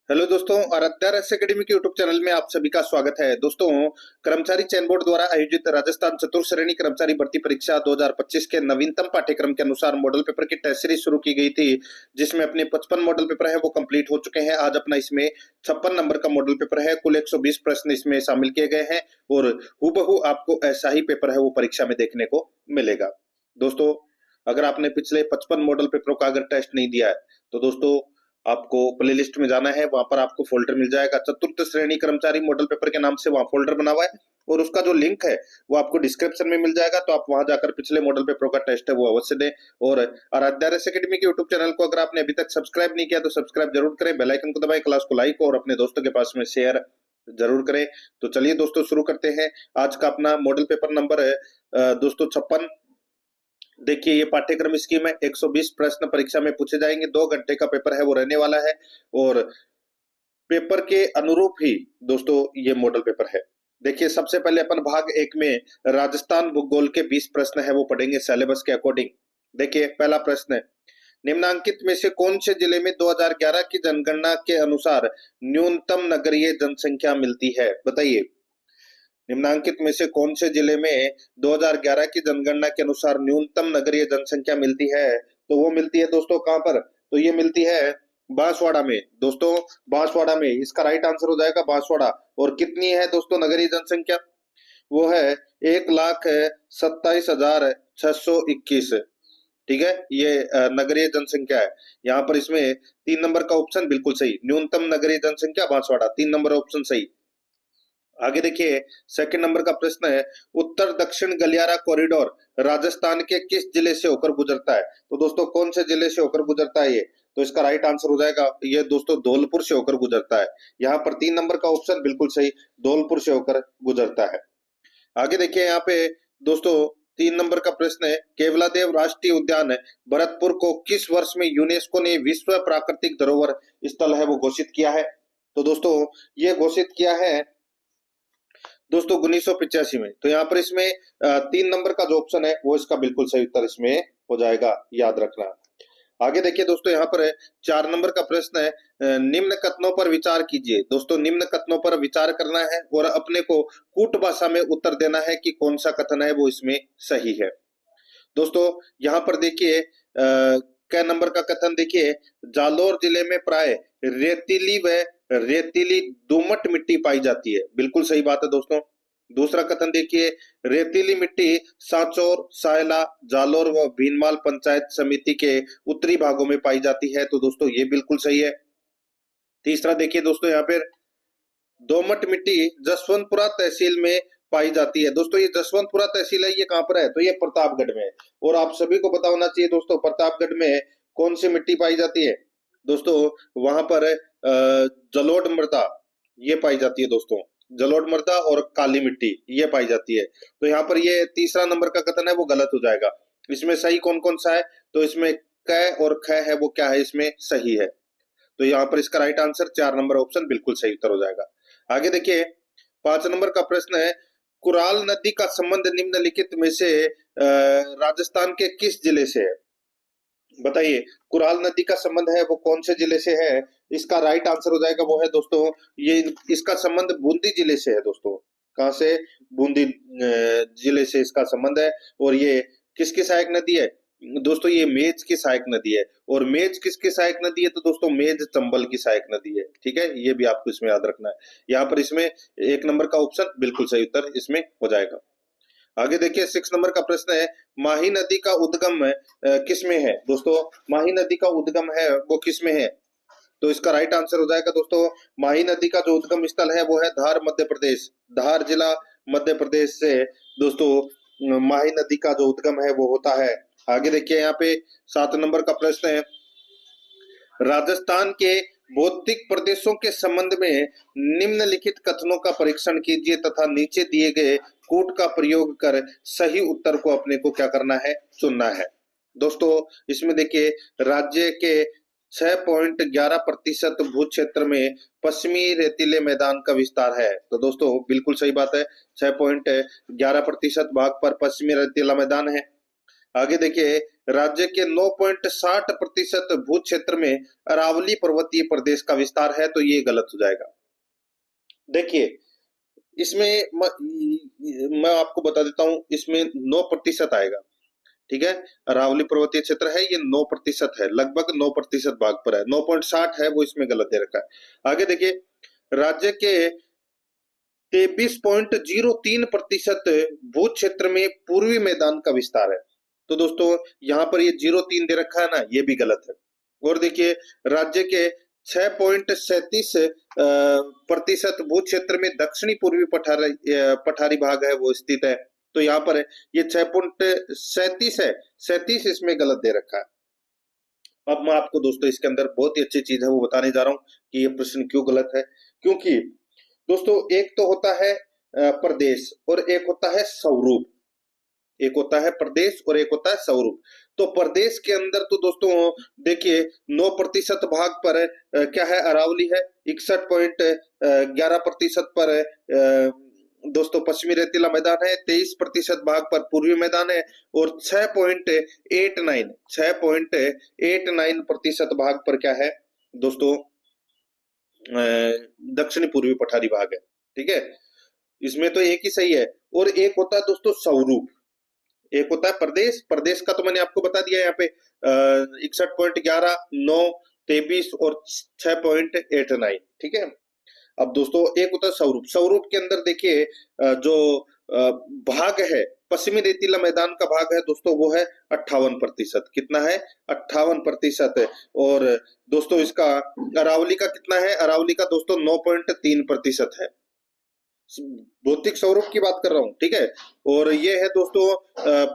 Hello दोस्तों, आराध्या रहस्य academy के यूट्यूब चैनल में आप सभी का स्वागत है। दोस्तों, कर्मचारी चयन बोर्ड द्वारा आयोजित राजस्थान चतुर्थ श्रेणी कर्मचारी भर्ती परीक्षा 2025 के नवीनतम पाठ्यक्रम के अनुसार मॉडल पेपर की टेस्ट सीरीज शुरू की गई थी, जिसमें अपने 55 मॉडल पेपर है वो कंप्लीट हो चुके हैं। आज अपना इसमें 56 नंबर का मॉडल पेपर है। कुल 120 प्रश्न इसमें शामिल किए गए हैं और हूबहू आपको ऐसा ही पेपर है वो परीक्षा में देखने को मिलेगा। दोस्तों, अगर आपने पिछले 55 मॉडल पेपरों का अगर टेस्ट नहीं दिया है तो दोस्तों आपको प्लेलिस्ट में जाना है, वहां पर आपको फोल्डर मिल जाएगा चतुर्थ श्रेणी कर्मचारी मॉडल पेपर के नाम से, वहां फोल्डर बना हुआ है और उसका जो लिंक है वो आपको डिस्क्रिप्शन में मिल जाएगा। तो आप वहां जाकर पिछले मॉडल पेपरों का टेस्ट है वो अवश्य दें। और आराध्या रहस्य अकेडमी के यूट्यूब चैनल को अगर आपने अभी तक सब्सक्राइब नहीं किया तो सब्सक्राइब जरूर करें, बेल आइकन को दबाएं, क्लास को लाइक और अपने दोस्तों के पास में शेयर जरूर करें। तो चलिए दोस्तों शुरू करते हैं। आज का अपना मॉडल पेपर नंबर है दोस्तों 56। देखिए, ये पाठ्यक्रम स्कीम है। 120 प्रश्न परीक्षा में पूछे जाएंगे। 2 घंटे का पेपर है वो रहने वाला है और पेपर के अनुरूप ही दोस्तों ये मॉडल पेपर है। देखिए, सबसे पहले अपन भाग 1 में राजस्थान भूगोल के 20 प्रश्न है वो पढ़ेंगे सिलेबस के अकॉर्डिंग। देखिए, पहला प्रश्न है, निम्नांकित में से कौन से जिले में 2011 की जनगणना के अनुसार न्यूनतम नगरीय जनसंख्या मिलती है? बताइए, निम्नांकित में से कौन से जिले में 2011 की जनगणना के अनुसार न्यूनतम नगरीय जनसंख्या मिलती है? तो वो मिलती है दोस्तों कहां पर? तो ये मिलती है बांसवाड़ा में। दोस्तों, बांसवाड़ा में इसका राइट आंसर हो जाएगा बांसवाड़ा। और कितनी है दोस्तों नगरीय जनसंख्या? वो है 1,27,621। ठीक है, ये नगरीय जनसंख्या है। यहाँ पर इसमें 3 नंबर का ऑप्शन बिल्कुल सही, न्यूनतम नगरीय जनसंख्या बांसवाड़ा, 3 नंबर ऑप्शन सही। आगे देखिए, सेकंड नंबर का प्रश्न है, उत्तर दक्षिण गलियारा कॉरिडोर राजस्थान के किस जिले से होकर गुजरता है? तो दोस्तों कौन से जिले से होकर गुजरता है ये? तो इसका राइट आंसर हो जाएगा ये दोस्तों धौलपुर से होकर गुजरता है। यहाँ पर 3 नंबर का ऑप्शन बिल्कुल सही, धौलपुर से होकर गुजरता है। आगे देखिए, यहाँ पे दोस्तों 3 नंबर का प्रश्न है, केवलादेव राष्ट्रीय उद्यान भरतपुर को किस वर्ष में यूनेस्को ने विश्व प्राकृतिक धरोहर स्थल है वो घोषित किया है? तो दोस्तों ये घोषित किया है दोस्तों 1985 में। तो यहाँ पर इसमें 3 नंबर का जो ऑप्शन है वो इसका बिल्कुल सही उत्तर इसमें हो जाएगा, याद रखना। आगे देखिए दोस्तों, यहाँ पर 4 नंबर का प्रश्न है, निम्न कथनों पर विचार कीजिए। दोस्तों निम्न कथनों पर विचार करना है और अपने को कूट भाषा में उत्तर देना है कि कौन सा कथन है वो इसमें सही है। दोस्तों यहाँ पर देखिए क नंबर का कथन देखिए, जालोर जिले में प्राय रेतीली व रेतीली दोमट मिट्टी पाई जाती है। बिल्कुल सही बात है दोस्तों। दूसरा कथन देखिए, रेतीली मिट्टी सांचौर, सायला, जालोर व भीनमाल पंचायत समिति के उत्तरी भागों में पाई जाती है। तो दोस्तों ये बिल्कुल सही है। तीसरा देखिए दोस्तों, यहाँ पर दोमट मिट्टी जसवंतपुरा तहसील में पाई जाती है। दोस्तों ये जसवंतपुरा तहसील है, ये कहां पर है? तो ये प्रतापगढ़ में है। और आप सभी को पता होना चाहिए दोस्तों, प्रतापगढ़ में कौन सी मिट्टी पाई जाती है? दोस्तों वहां पर जलोढ़ मृदा ये पाई जाती है। दोस्तों जलोढ़ मृदा और काली मिट्टी ये पाई जाती है। तो यहाँ पर ये तीसरा नंबर का कथन है वो गलत हो जाएगा। इसमें सही कौन कौन सा है? तो इसमें क और ख है वो क्या है इसमें सही है। तो यहाँ पर इसका राइट आंसर 4 नंबर ऑप्शन बिल्कुल सही उत्तर हो जाएगा। आगे देखिए, 5 नंबर का प्रश्न है, कुराल नदी का संबंध निम्नलिखित में से राजस्थान के किस जिले से है? बताइए, कुराल नदी का संबंध है वो कौन से जिले से है? इसका राइट आंसर हो जाएगा वो है दोस्तों ये, इसका संबंध बूंदी जिले से है। दोस्तों कहां से? बूंदी जिले से इसका संबंध है। और ये किसकी सहायक नदी है? दोस्तों ये मेज की सहायक नदी है। और मेज किसकी सहायक नदी है? तो दोस्तों मेज चंबल की सहायक नदी है। ठीक है, ये भी आपको इसमें याद रखना है। यहाँ पर इसमें 1 नंबर का ऑप्शन बिल्कुल सही उत्तर इसमें हो जाएगा। आगे देखिए, 6 नंबर का प्रश्न है, माही नदी का उद्गम किस में है? दोस्तों माही नदी का उद्गम है वो किस में है? तो इसका राइट आंसर हो जाएगा दोस्तों, माही नदी का जो उद्गम स्थल है वो है धार मध्य प्रदेश, धार जिला मध्य प्रदेश से दोस्तों माही नदी का जो उद्गम है वो होता है। आगे देखिए, यहाँ पे 7 नंबर का प्रश्न है, राजस्थान के भौतिक प्रदेशों के संबंध में निम्नलिखित कथनों का परीक्षण कीजिए तथा नीचे दिए गए कूट का प्रयोग कर सही उत्तर को अपने को क्या करना है? चुनना है। दोस्तों इसमें देखिए, राज्य के 6.11% भू क्षेत्र में पश्चिमी रेतीले मैदान का विस्तार है। तो दोस्तों बिल्कुल सही बात है, 6.11% भाग पर पश्चिमी रेतीला मैदान है। आगे देखिए, राज्य के 9.60% भू क्षेत्र में अरावली पर्वतीय प्रदेश का विस्तार है, तो ये गलत हो जाएगा। देखिए इसमें मैं आपको बता देता हूं, इसमें 9% आएगा, ठीक है। अरावली पर्वतीय क्षेत्र है, ये 9% है, लगभग 9% भाग पर है, 9.60 है, वो इसमें गलत दे रखा है। आगे देखिए, राज्य के 23.03% भू क्षेत्र में पूर्वी मैदान का विस्तार है, तो दोस्तों यहाँ पर ये 03 दे रखा है ना, ये भी गलत है। और देखिए, राज्य के 6.37% भू क्षेत्र में दक्षिणी पूर्वी पठारी भाग है, वो स्थित है, तो यहाँ पर ये 6.37 है, 37 इसमें गलत दे रखा है। अब मैं आपको दोस्तों इसके अंदर बहुत ही अच्छी चीज है वो बताने जा रहा हूँ कि ये प्रश्न क्यों गलत है। क्योंकि दोस्तों एक तो होता है प्रदेश और एक होता है स्वरूप, एक होता है प्रदेश और एक होता है स्वरूप। तो प्रदेश के अंदर तो दोस्तों देखिए 9% भाग पर क्या है, अरावली है, 61.11% पर दोस्तों पश्चिमी रेतीला मैदान है, 23% भाग पर पूर्वी मैदान है, और 6.89% भाग पर क्या है दोस्तों, दक्षिणी पूर्वी पठारी भाग है, ठीक है। इसमें तो एक ही सही है। और एक होता है दोस्तों स्वरूप, एक होता है प्रदेश, प्रदेश का तो मैंने आपको बता दिया यहाँ पे 61.11, 9, 23 और 6.89, ठीक है। अब दोस्तों एक होता है स्वरूप, स्वरूप के अंदर देखिए जो भाग है, पश्चिमी रेतीला मैदान का भाग है दोस्तों, वो है 58%, कितना है 58% है। और दोस्तों इसका अरावली का कितना है, अरावली का दोस्तों 9.3% है, भौतिक स्वरूप की बात कर रहा हूं, ठीक है। और ये है दोस्तों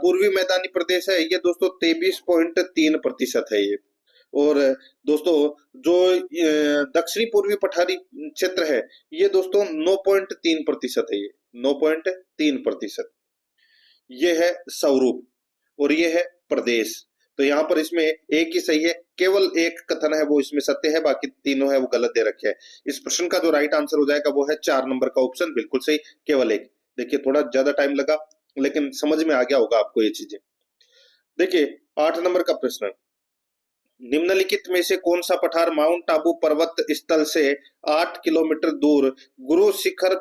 पूर्वी मैदानी प्रदेश है, ये दोस्तों 23.3% है ये। और दोस्तों जो दक्षिणी पूर्वी पठारी क्षेत्र है, ये दोस्तों 9.3% है, ये 9.3%, ये है स्वरूप और ये है प्रदेश। तो यहाँ पर इसमें एक ही सही है, केवल एक कथन है वो इसमें सत्य है, बाकी तीनों है वो गलत दे रखे हैं। इस प्रश्न का जो राइट आंसर हो जाएगा वो है 4 नंबर का ऑप्शन, बिल्कुल सही, केवल एक। देखिए थोड़ा ज्यादा टाइम लगा लेकिन समझ में आ गया होगा आपको ये चीजें। देखिए 8 नंबर का प्रश्न, निम्नलिखित में से कौन सा पठार माउंट आबू पर्वत स्थल से 8 किलोमीटर दूर गुरु शिखर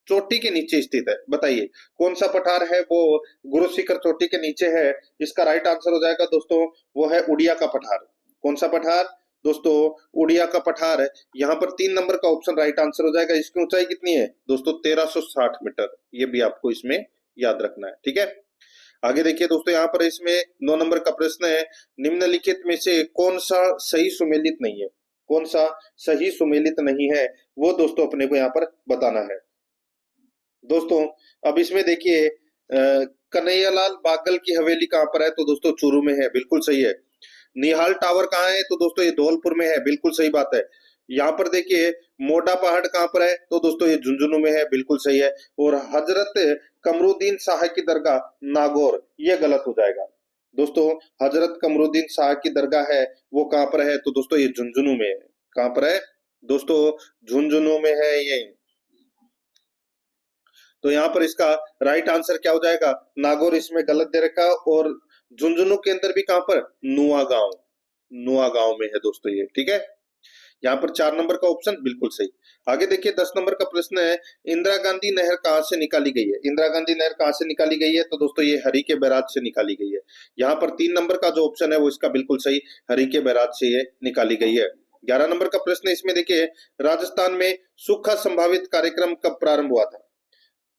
चोटी के नीचे स्थित है, बताइए कौन सा पठार है वो गुरु शिखर चोटी के नीचे है। इसका राइट आंसर हो जाएगा दोस्तों वो है उड़िया का पठार। कौन सा पठार दोस्तों, उड़िया का पठार है। यहाँ पर 3 नंबर का ऑप्शन राइट आंसर हो जाएगा। इसकी ऊंचाई कितनी है दोस्तों, 1360 मीटर, ये भी आपको इसमें याद रखना है, ठीक है। आगे देखिए दोस्तों, यहाँ पर इसमें 9 नंबर का प्रश्न है, निम्नलिखित में से कौन सा सही सुमेलित नहीं है, कौन सा सही सुमेलित नहीं है वो दोस्तों अपने को यहाँ पर बताना है। दोस्तों अब इसमें देखिए कन्हैयालाल बागल की हवेली कहाँ पर है, तो दोस्तों चूरू में है, बिल्कुल सही है। निहाल टावर कहाँ है, तो दोस्तों ये धौलपुर में है, बिल्कुल सही बात है। यहाँ पर देखिए मोटा पहाड़ कहाँ पर है, तो दोस्तों ये झुंझुनू में है, बिल्कुल सही है। और हजरत कमरुद्दीन शाह की दरगाह नागौर, ये गलत हो जाएगा दोस्तों। हजरत कमरुद्दीन शाह की दरगाह है वो कहाँ पर है, तो दोस्तों ये झुंझुनू में है। कहाँ पर है दोस्तों, झुंझुनू में है ये। तो यहाँ पर इसका राइट आंसर क्या हो जाएगा, नागौर इसमें गलत दे रखा। और झुंझुनू के अंदर भी कहां पर, नुआगांव, नुआगांव में है दोस्तों ये, ठीक है। यहाँ पर 4 नंबर का ऑप्शन बिल्कुल सही। आगे देखिए 10 नंबर का प्रश्न है, इंदिरा गांधी नहर कहां से निकाली गई है। इंदिरा गांधी नहर कहां से निकाली गई है, तो दोस्तों ये हरि के बैराज से निकाली गई है। यहाँ पर 3 नंबर का जो ऑप्शन है वो इसका बिल्कुल सही, हरि के बैराज से ये निकाली गई है। 11 नंबर का प्रश्न इसमें देखिए, राजस्थान में सूखा संभावित कार्यक्रम कब प्रारंभ हुआ था।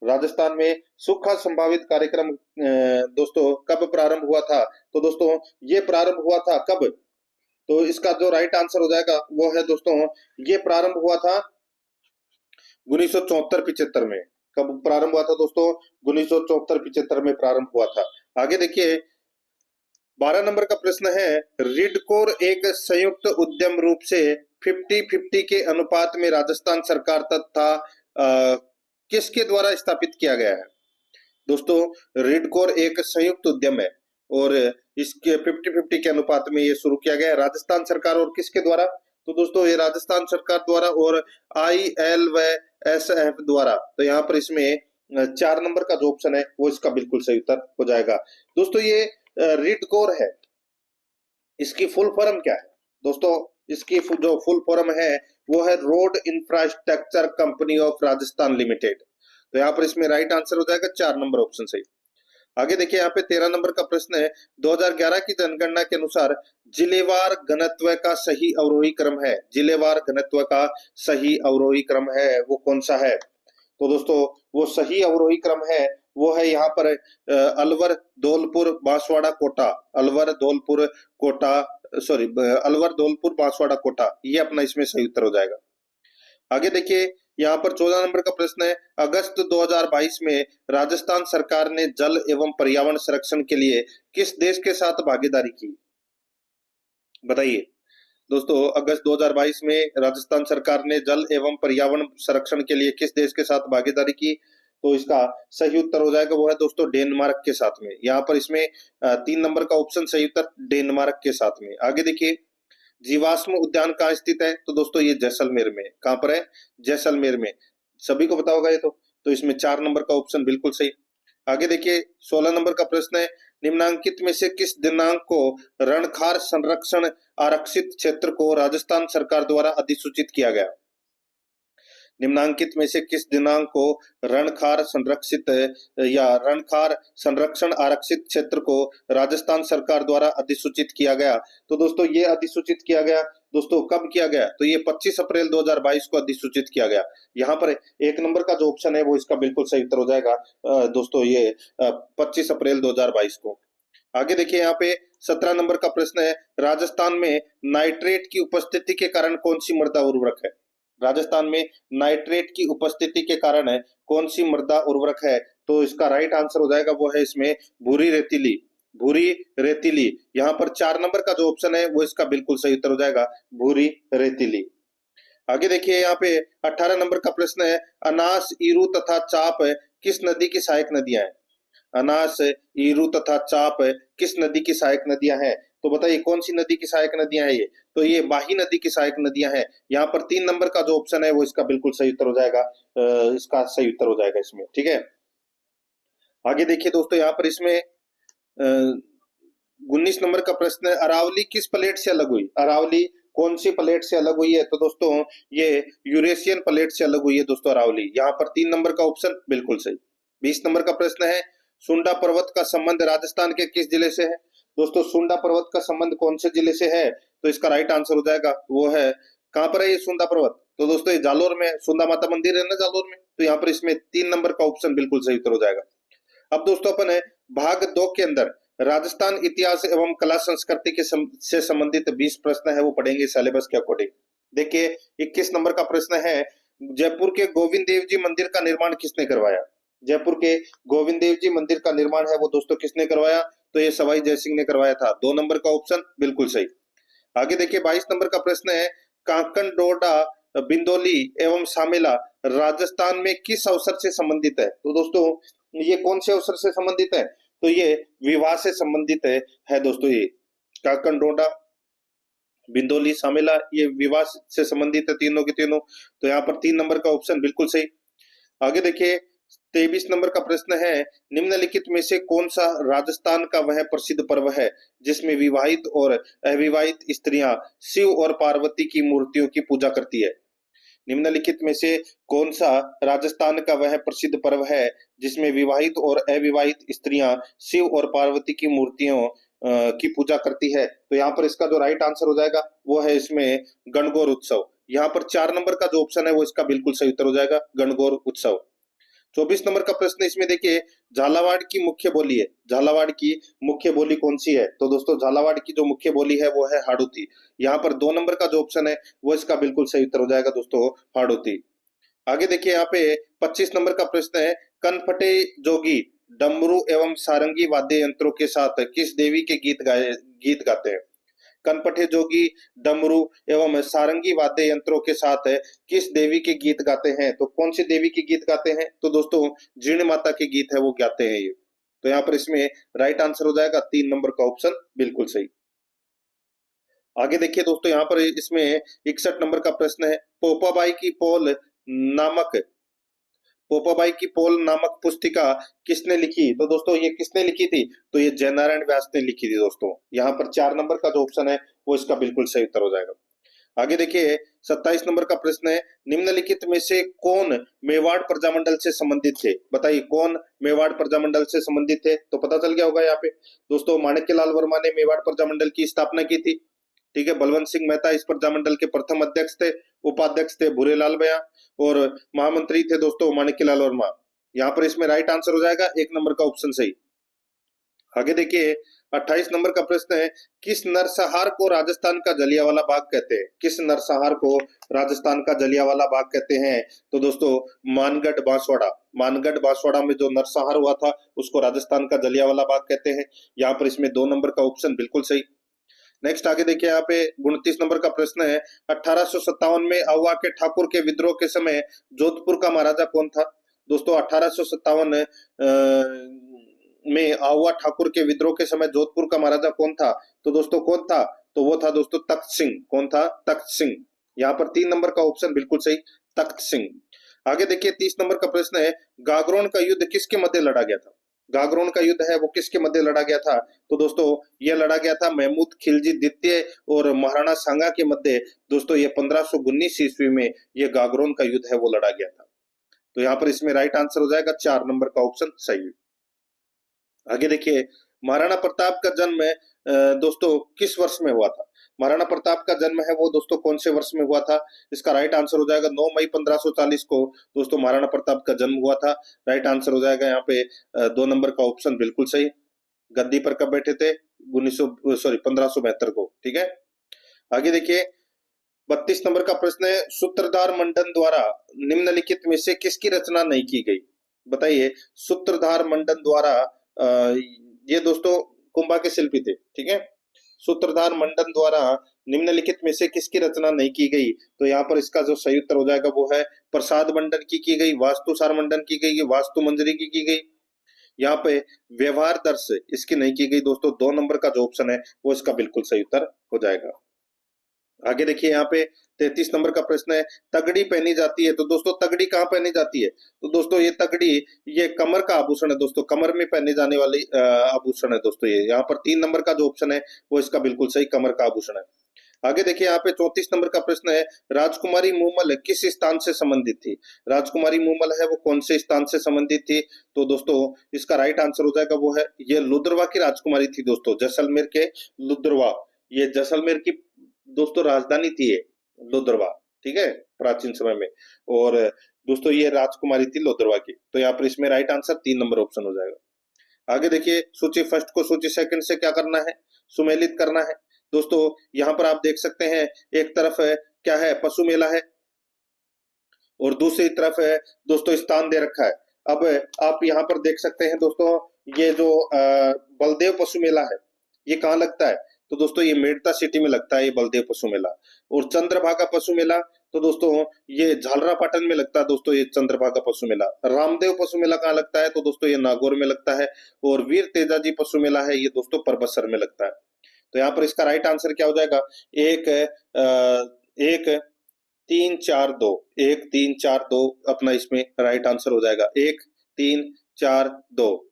राजस्थान में सूखा संभावित कार्यक्रम दोस्तों कब प्रारंभ हुआ था, तो दोस्तों ये प्रारंभ हुआ था कब, तो इसका जो राइट आंसर हो जाएगा वो है दोस्तों, ये प्रारंभ हुआ था 1974-75 में। कब प्रारंभ हुआ था दोस्तों, 1974-75 में प्रारंभ हुआ था। आगे देखिए 12 नंबर का प्रश्न है, रिडकोर एक संयुक्त उद्यम रूप से 50-50 के अनुपात में राजस्थान सरकार तथा किसके द्वारा स्थापित किया गया है। दोस्तों रिडकोर एक संयुक्त उद्यम है और इसके 50-50 के अनुपात में ये शुरू किया गया है, राजस्थान सरकार और किसके द्वारा, तो दोस्तों ये राजस्थान सरकार द्वारा और ILWSF द्वारा। तो यहाँ पर इसमें 4 नंबर का जो ऑप्शन है वो इसका बिल्कुल सही उत्तर हो जाएगा। दोस्तों ये रिडकोर है, इसकी फुल फॉर्म क्या है दोस्तों? इसकी जो फुल फॉर्म है वो है road infrastructure company of Rajasthan limited. तो यहाँ पर इसमें राइट आंसर हो जाएगा 4 नंबर ऑप्शन सही। आगे देखिए यहाँ पे 13 नंबर का प्रश्न है, 2011 की जनगणना के अनुसार जिलेवार घनत्व का सही अवरोही क्रम है, जिलेवार घनत्व का सही अवरोही क्रम है वो कौन सा है? तो दोस्तों वो सही अवरोही क्रम है वो है यहाँ पर अलवर धौलपुर बांसवाड़ा कोटा, अलवर धौलपुर कोटा, सॉरी अलवर धौलपुर बांसवाड़ा कोटा, ये अपना इसमें सही उत्तर हो जाएगा। आगे देखिए यहाँ पर 14 नंबर का प्रश्न है, अगस्त 2022 में राजस्थान सरकार ने जल एवं पर्यावरण संरक्षण के लिए किस देश के साथ भागीदारी की? बताइए दोस्तों, अगस्त 2022 में राजस्थान सरकार ने जल एवं पर्यावरण संरक्षण के लिए किस देश के साथ भागीदारी की? तो इसका सही उत्तर हो जाएगा वो है दोस्तों डेनमार्क के साथ में। यहाँ पर इसमें 3 नंबर का ऑप्शन सही उत्तर डेनमार्क के साथ में। आगे देखिए जीवाश्म उद्यान कहाँ स्थित है? तो दोस्तों ये जैसलमेर में। कहाँ पर है? जैसलमेर में। सभी को पता होगा ये तो इसमें 4 नंबर का ऑप्शन बिल्कुल सही। आगे देखिए 16 नंबर का प्रश्न है, निम्नांकित में से किस दिनांक को रणखार संरक्षण आरक्षित क्षेत्र को राजस्थान सरकार द्वारा अधिसूचित किया गया? निम्नांकित में से किस दिनांक को रणखार संरक्षित या रणखार संरक्षण आरक्षित क्षेत्र को राजस्थान सरकार द्वारा अधिसूचित किया गया? तो दोस्तों ये अधिसूचित किया गया दोस्तों कब किया गया? तो ये 25 अप्रैल 2022 को अधिसूचित किया गया। यहाँ पर 1 नंबर का जो ऑप्शन है वो इसका बिल्कुल सही उत्तर हो जाएगा दोस्तों, ये 25 अप्रैल 2022 को। आगे देखिए यहाँ पे 17 नंबर का प्रश्न है, राजस्थान में नाइट्रेट की उपस्थिति के कारण कौन सी मृदा उर्वरक है? राजस्थान में नाइट्रेट की उपस्थिति के कारण कौन सी मृदा उर्वरक है? तो इसका राइट आंसर हो जाएगा वो है इसमें भूरी रेतीली, भूरी रेतीली। यहाँ पर 4 नंबर का जो ऑप्शन है वो इसका बिल्कुल सही उत्तर हो जाएगा भूरी रेतीली। आगे देखिए यहाँ पे 18 नंबर का प्रश्न है, अनास, ईरू तथा चाप किस नदी की सहायक नदियां हैं? अनास, ईरू तथा चाप किस नदी की सहायक नदियां हैं? तो बताइए कौन सी नदी की सहायक नदियां हैं ये? तो ये माही नदी की सहायक नदियां हैं। यहाँ पर 3 नंबर का जो ऑप्शन है वो इसका बिल्कुल सही उत्तर हो जाएगा, इसका सही उत्तर हो जाएगा इसमें। ठीक है, आगे देखिए दोस्तों यहाँ पर इसमें 19 नंबर का प्रश्न है, अरावली किस प्लेट से अलग हुई? अरावली कौन सी प्लेट से अलग हुई है? तो दोस्तों ये यूरेशियन प्लेट से अलग हुई है दोस्तों अरावली। यहाँ पर 3 नंबर का ऑप्शन बिल्कुल सही। 20 नंबर का प्रश्न है, सुंडा पर्वत का संबंध राजस्थान के किस जिले से है? दोस्तों सुंडा पर्वत का संबंध कौन से जिले से है? तो इसका राइट आंसर हो जाएगा वो है, कहां पर है ये सुंडा पर्वत? तो दोस्तों ये जालोर में, सुंडा माता मंदिर है ना जालोर में, तो यहाँ पर इसमें 3 नंबर का ऑप्शन बिल्कुल सही उत्तर हो जाएगा। अब दोस्तों अपन है भाग 2 के अंदर राजस्थान इतिहास एवं कला संस्कृति के से संबंधित 20 प्रश्न है वो पढ़ेंगे सिलेबस के अकॉर्डिंग। देखिए 21 नंबर का प्रश्न है, जयपुर के गोविंद देव जी मंदिर का निर्माण किसने करवाया? जयपुर के गोविंद देव जी मंदिर का निर्माण है वो दोस्तों किसने करवाया? तो ये सवाई जयसिंह ने करवाया था। 2 नंबर का ऑप्शन बिल्कुल सही। आगे देखिए 22 नंबर का प्रश्न है, कांकन, डोडा, बिंदोली एवं सामेला राजस्थान में किस अवसर से संबंधित है? तो दोस्तों ये कौन से अवसर से संबंधित है? तो ये विवाह से संबंधित है दोस्तों। ये कांकन, डोडा, बिंदोली, सामेला ये विवाह से संबंधित है तीनों के तीनों। तो यहाँ पर 3 नंबर का ऑप्शन बिल्कुल सही। आगे देखिए 23 नंबर का प्रश्न है, निम्नलिखित में से कौन सा राजस्थान का वह प्रसिद्ध पर्व है जिसमें विवाहित और अविवाहित स्त्रियां शिव और पार्वती की मूर्तियों की पूजा करती है? निम्नलिखित में से कौन सा राजस्थान का वह प्रसिद्ध पर्व है जिसमें विवाहित और अविवाहित स्त्रियां शिव और पार्वती की मूर्तियों की पूजा करती है? तो यहाँ पर इसका जो राइट आंसर हो जाएगा वो है इसमें गणगौर उत्सव। यहाँ पर 4 नंबर का जो ऑप्शन है वो इसका बिल्कुल सही उत्तर हो जाएगा गणगौर उत्सव। 24 नंबर का प्रश्न इसमें देखिए, झालावाड़ की मुख्य बोली है, झालावाड़ की मुख्य बोली कौन सी है? तो दोस्तों झालावाड़ की जो मुख्य बोली है वो है हाड़ौती। यहाँ पर 2 नंबर का जो ऑप्शन है वो इसका बिल्कुल सही उत्तर हो जाएगा दोस्तों हाड़ौती। आगे देखिए यहाँ पे 25 नंबर का प्रश्न है, कनफटे जोगी डमरू एवं सारंगी वाद्य यंत्रों के साथ किस देवी के गीत गाते हैं? कनपटे जोगी डमरू एवं सारंगी वाद्य यंत्रों के साथ किस देवी के गीत गाते हैं? तो कौन सी देवी के गीत गाते हैं? तो दोस्तों जीर्ण माता के गीत है वो गाते हैं ये। तो यहाँ पर इसमें राइट आंसर हो जाएगा 3 नंबर का ऑप्शन बिल्कुल सही। आगे देखिए दोस्तों यहाँ पर इसमें 61 नंबर का प्रश्न है, पोपाबाई की पोल नामक पोपाबाई की पोल नामक पुस्तिका किसने लिखी? तो दोस्तों ये किसने लिखी थी? तो ये जयनारायण व्यास ने लिखी थी दोस्तों। यहाँ पर 4 नंबर का जो ऑप्शन है वो इसका बिल्कुल सही उत्तर हो जाएगा। आगे देखिए 27 नंबर का प्रश्न है, निम्नलिखित में से कौन मेवाड़ प्रजामंडल से संबंधित थे? बताइए कौन मेवाड़ प्रजामंडल से संबंधित थे? तो पता चल गया होगा यहाँ पे दोस्तों, माणिक्यलाल वर्मा ने मेवाड़ प्रजामंडल की स्थापना की थी। ठीक है, बलवंत सिंह मेहता इस प्रजामंडल के प्रथम अध्यक्ष थे। उपाध्यक्ष थे भूरेलाल भैया और महामंत्री थे दोस्तों माणिक्यलाल वर्मा। यहाँ पर इसमें राइट आंसर हो जाएगा 1 नंबर का ऑप्शन सही। आगे देखिए 28 नंबर का प्रश्न है, किस नरसंहार को राजस्थान का जलियांवाला बाग कहते हैं? किस नरसंहार को राजस्थान का जलियांवाला बाग कहते हैं? तो दोस्तों मानगढ़ बांसवाड़ा, मानगढ़ बांसवाड़ा में जो नरसंहार हुआ था उसको राजस्थान का जलियांवाला बाग कहते हैं। यहाँ पर इसमें 2 नंबर का ऑप्शन बिल्कुल सही। नेक्स्ट आगे देखिए यहाँ पे 29 नंबर का प्रश्न है, 1857 में आहुआ के ठाकुर के विद्रोह के समय जोधपुर का महाराजा कौन था? दोस्तों 1857 में आहुआ ठाकुर के विद्रोह के समय जोधपुर का महाराजा कौन था? तो दोस्तों कौन था? तो वो था दोस्तों तख्त सिंह। कौन था? तख्त सिंह। यहाँ पर 3 नंबर का ऑप्शन बिल्कुल सही, तख्त सिंह। आगे देखिए 30 नंबर का प्रश्न है, गागरोन का युद्ध किसके मध्य लड़ा गया था? गागरोन का युद्ध है वो किसके मध्य लड़ा गया था? तो दोस्तों ये लड़ा गया था महमूद खिलजी द्वितीय और महाराणा सांगा के मध्य। दोस्तों ये 1519 ईस्वी में ये गागरोन का युद्ध है वो लड़ा गया था। तो यहाँ पर इसमें राइट आंसर हो जाएगा 4 नंबर का ऑप्शन सही। आगे देखिए महाराणा प्रताप का जन्म दोस्तों किस वर्ष में हुआ था? महाराणा प्रताप का जन्म है वो दोस्तों कौन से वर्ष में हुआ था? इसका राइट आंसर हो जाएगा 9 मई 1540 को दोस्तों महाराणा प्रताप का जन्म हुआ था। राइट आंसर हो जाएगा यहाँ पे 2 नंबर का ऑप्शन बिल्कुल सही। गद्दी पर कब बैठे थे? 1572 को। ठीक है, आगे देखिए 32 नंबर का प्रश्न है, सूत्रधार मंडन द्वारा निम्नलिखित में से किसकी रचना नहीं की गई? बताइए सूत्रधार मंडन द्वारा ये दोस्तों कुंभा के शिल्पी थे। ठीक है, सूत्रधार मंडन द्वारा निम्नलिखित में से किसकी रचना नहीं की गई? तो यहाँ पर इसका जो सही उत्तर हो जाएगा वो है प्रसाद मंडन की गई, वास्तुसार मंडन की गई, वास्तु मंजरी की गई। यहाँ पे व्यवहार दर्श इसकी नहीं की गई दोस्तों। 2 नंबर का जो ऑप्शन है वो इसका बिल्कुल सही उत्तर हो जाएगा। आगे देखिए यहाँ पे 33 नंबर का प्रश्न है, तगड़ी पहनी जाती है। तो दोस्तों तगड़ी कहाँ पहनी जाती है? तो दोस्तों ये तगड़ी ये कमर का आभूषण है दोस्तों, कमर में पहने जाने वाली आभूषण है दोस्तों ये। यहाँ पर 3 नंबर का जो ऑप्शन है वो इसका बिल्कुल सही कमर का आभूषण है। आगे देखिए यहाँ पे 34 नंबर का प्रश्न है, राजकुमारी मूमल किस स्थान से संबंधित थी? राजकुमारी मूमल है वो कौन से स्थान से संबंधित थी? तो दोस्तों इसका राइट आंसर हो जाएगा वो है ये लुद्रवा की राजकुमारी थी दोस्तों, जैसलमेर के लुद्रवा। ये जैसलमेर की दोस्तों राजधानी थी ये लुद्रवा। ठीक है, प्राचीन समय में। और दोस्तों ये राजकुमारी थी लुद्रवा की। तो यहाँ पर इसमें राइट आंसर 3 नंबर ऑप्शन हो जाएगा। आगे देखिए सूची फर्स्ट को सूची सेकंड से क्या करना है? सुमेलित करना है दोस्तों। यहाँ पर आप देख सकते हैं एक तरफ है क्या है पशु मेला है और दूसरी तरफ है दोस्तों स्थान दे रखा है। अब आप यहाँ पर देख सकते हैं दोस्तों ये जो बलदेव पशु मेला है ये कहाँ लगता है? तो दोस्तों ये मेड़ता सिटी में लगता है ये बलदेव पशु मेला। और चंद्रभागा पशु मेला तो दोस्तों ये झालरापाटन में लगता है दोस्तों ये चंद्रभागा पशु मेला। रामदेव पशु मेला कहाँ लगता है? तो दोस्तों ये नागौर में लगता है। और वीर तेजाजी पशु मेला है ये दोस्तों परबसर में लगता है। तो यहाँ पर इसका राइट आंसर क्या हो जाएगा? 1-3-4-2, 1-3-4-2 अपना इसमें राइट आंसर हो जाएगा। 1-3-4-2।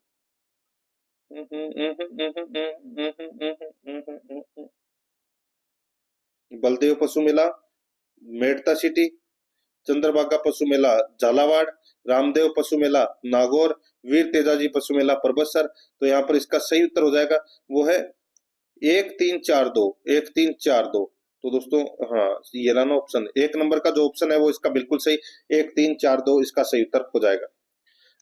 बलदेव पशु मेला मेड़ता सिटी, चंद्रभागा पशु मेला झालावाड़, रामदेव पशु मेला नागौर, वीर तेजाजी पशु मेला परबसर। तो यहाँ पर इसका सही उत्तर हो जाएगा वो है 1-3-4-2, 1-3-4-2। तो दोस्तों हाँ ये रहा ना ऑप्शन, 1 नंबर का जो ऑप्शन है वो इसका बिल्कुल सही 1-3-4-2 इसका सही उत्तर हो जाएगा।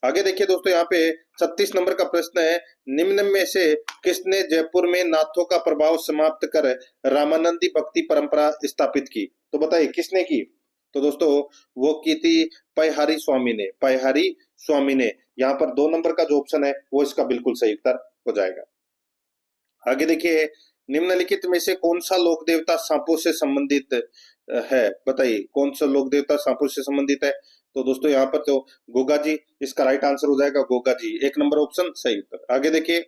आगे देखिए दोस्तों यहाँ पे 36 नंबर का प्रश्न है, निम्न में से किसने जयपुर में नाथों का प्रभाव समाप्त कर रामानंदी भक्ति परंपरा स्थापित की? तो बताइए किसने की? तो दोस्तों वो की थी पयहारी स्वामी ने, पयहारी स्वामी ने। यहाँ पर 2 नंबर का जो ऑप्शन है वो इसका बिल्कुल सही उत्तर हो जाएगा। आगे देखिए निम्नलिखित में से कौन सा लोक देवता सांपों से संबंधित है? बताइए कौन सा लोक देवता सांपों से संबंधित है? तो दोस्तों यहाँ पर तो गोगा जी इसका राइट आंसर हो जाएगा, गोगा जी 1 नंबर ऑप्शन सही उत्तर। आगे देखिए